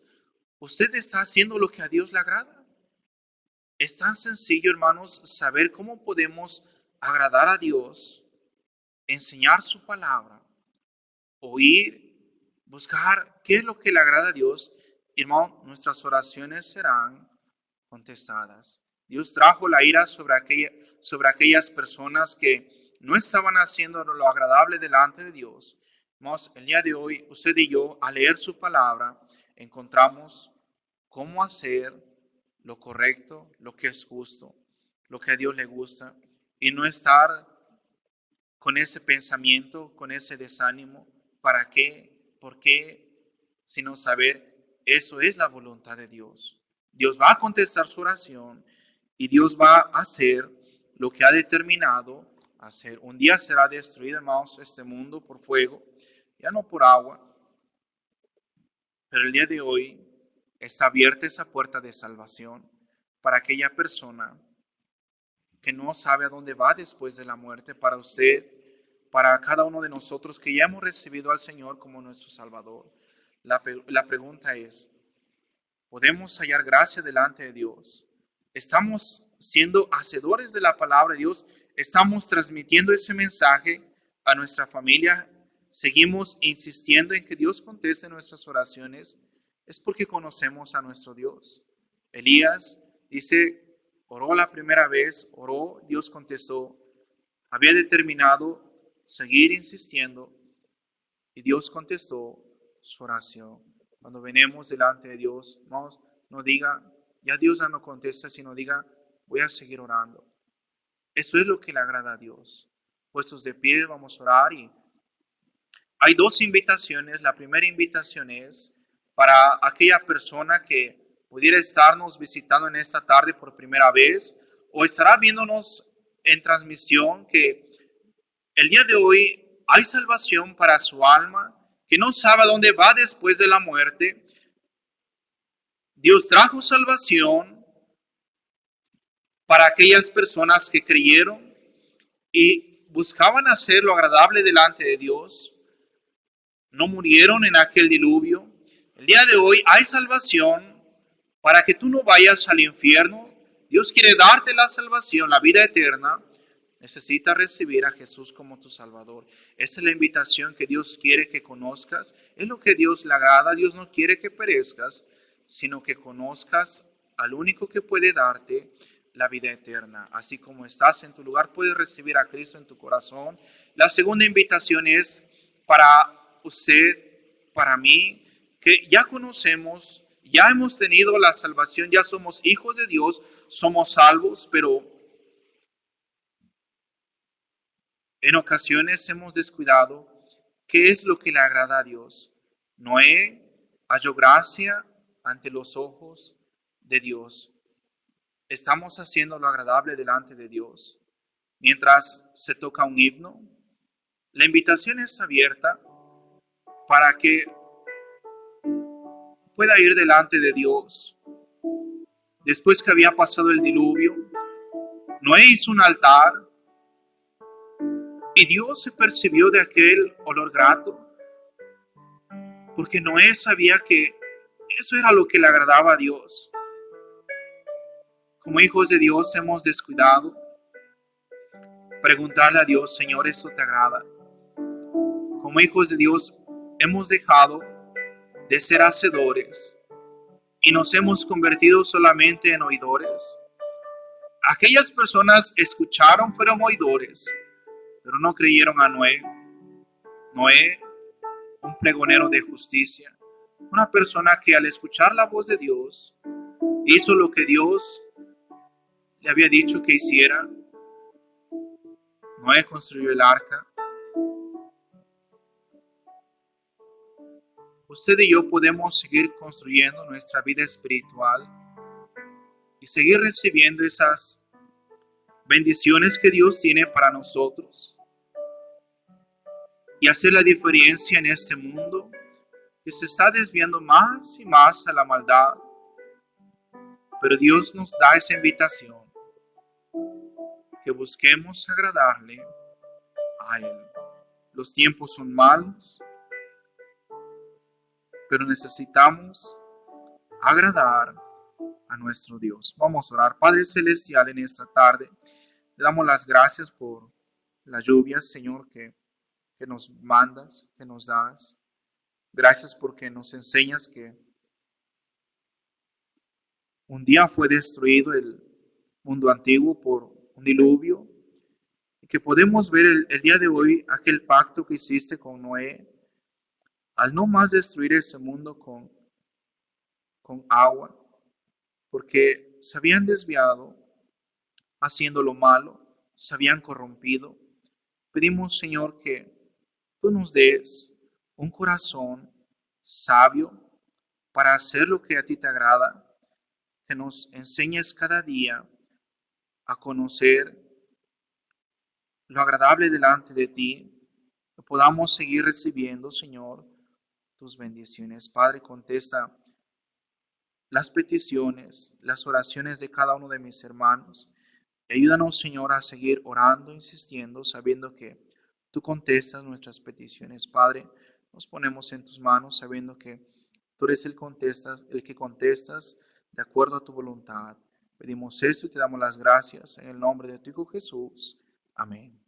Usted está haciendo lo que a Dios le agrada. Es tan sencillo, hermanos, saber cómo podemos agradar a Dios, enseñar su palabra, oír, buscar qué es lo que le agrada a Dios. Hermano, nuestras oraciones serán contestadas. Dios trajo la ira sobre aquellas personas que no estaban haciendo lo agradable delante de Dios. Hermanos, el día de hoy, usted y yo, al leer su palabra, encontramos cómo hacer lo correcto, lo que es justo, lo que a Dios le gusta, y no estar con ese pensamiento, con ese desánimo. ¿Para qué? ¿Por qué? Sino saber, eso es la voluntad de Dios. Dios va a contestar su oración y Dios va a hacer lo que ha determinado hacer. Un día será destruido, hermanos, este mundo por fuego, ya no por agua, pero el día de hoy está abierta esa puerta de salvación para aquella persona que no sabe a dónde va después de la muerte, para usted, para cada uno de nosotros que ya hemos recibido al Señor como nuestro Salvador. La pregunta es, ¿podemos hallar gracia delante de Dios? ¿Estamos siendo hacedores de la palabra de Dios? ¿Estamos transmitiendo ese mensaje a nuestra familia? ¿Seguimos insistiendo en que Dios conteste nuestras oraciones? Es porque conocemos a nuestro Dios. Elías dice, oró la primera vez, oró, Dios contestó. Había determinado seguir insistiendo y Dios contestó su oración. Cuando venimos delante de Dios, no diga, ya Dios ya no contesta, sino diga, voy a seguir orando. Eso es lo que le agrada a Dios. Puestos de pie, vamos a orar. Y hay dos invitaciones. La primera invitación es para aquella persona que pudiera estarnos visitando en esta tarde por primera vez o estará viéndonos en transmisión, que el día de hoy hay salvación para su alma, que no sabe a dónde va después de la muerte. Dios trajo salvación para aquellas personas que creyeron y buscaban hacer lo agradable delante de Dios. No murieron en aquel diluvio. El día de hoy hay salvación para que tú no vayas al infierno. Dios quiere darte la salvación, la vida eterna. Necesitas recibir a Jesús como tu Salvador. Esa es la invitación que Dios quiere que conozcas. Es lo que Dios le agrada. Dios no quiere que perezcas, sino que conozcas al único que puede darte la vida eterna. Así como estás en tu lugar, puedes recibir a Cristo en tu corazón. La segunda invitación es para usted, para mí, que ya conocemos, ya hemos tenido la salvación, ya somos hijos de Dios, somos salvos, pero en ocasiones hemos descuidado qué es lo que le agrada a Dios. Noé halló gracia ante los ojos de Dios. Estamos haciendo lo agradable delante de Dios. Mientras se toca un himno, la invitación es abierta para que pueda ir delante de Dios. Después que había pasado el diluvio, Noé hizo un altar y Dios se percibió de aquel olor grato, porque Noé sabía que eso era lo que le agradaba a Dios. Como hijos de Dios hemos descuidado preguntarle a Dios, Señor, ¿eso te agrada? Como hijos de Dios hemos dejado de ser hacedores y nos hemos convertido solamente en oidores. Aquellas personas escucharon, fueron oidores, pero no creyeron a Noé. Noé, un pregonero de justicia, una persona que al escuchar la voz de Dios, hizo lo que Dios le había dicho que hiciera. Noé construyó el arca. Usted y yo podemos seguir construyendo nuestra vida espiritual y seguir recibiendo esas bendiciones que Dios tiene para nosotros y hacer la diferencia en este mundo que se está desviando más y más a la maldad. Pero Dios nos da esa invitación, que busquemos agradarle a Él. Los tiempos son malos, pero necesitamos agradar a nuestro Dios. Vamos a orar. Padre Celestial, en esta tarde le damos las gracias por las lluvias, Señor, que nos mandas, que nos das. Gracias porque nos enseñas que un día fue destruido el mundo antiguo por un diluvio y que podemos ver el día de hoy aquel pacto que hiciste con Noé al no más destruir ese mundo con agua, porque se habían desviado haciendo lo malo, se habían corrompido. Pedimos, Señor, que tú nos des un corazón sabio para hacer lo que a ti te agrada, que nos enseñes cada día a conocer lo agradable delante de ti, que podamos seguir recibiendo, Señor, tus bendiciones. Padre, contesta las peticiones, las oraciones de cada uno de mis hermanos. Ayúdanos, Señor, a seguir orando, insistiendo, sabiendo que tú contestas nuestras peticiones. Padre, nos ponemos en tus manos, sabiendo que tú eres el que contestas de acuerdo a tu voluntad. Pedimos esto y te damos las gracias en el nombre de tu Hijo Jesús. Amén.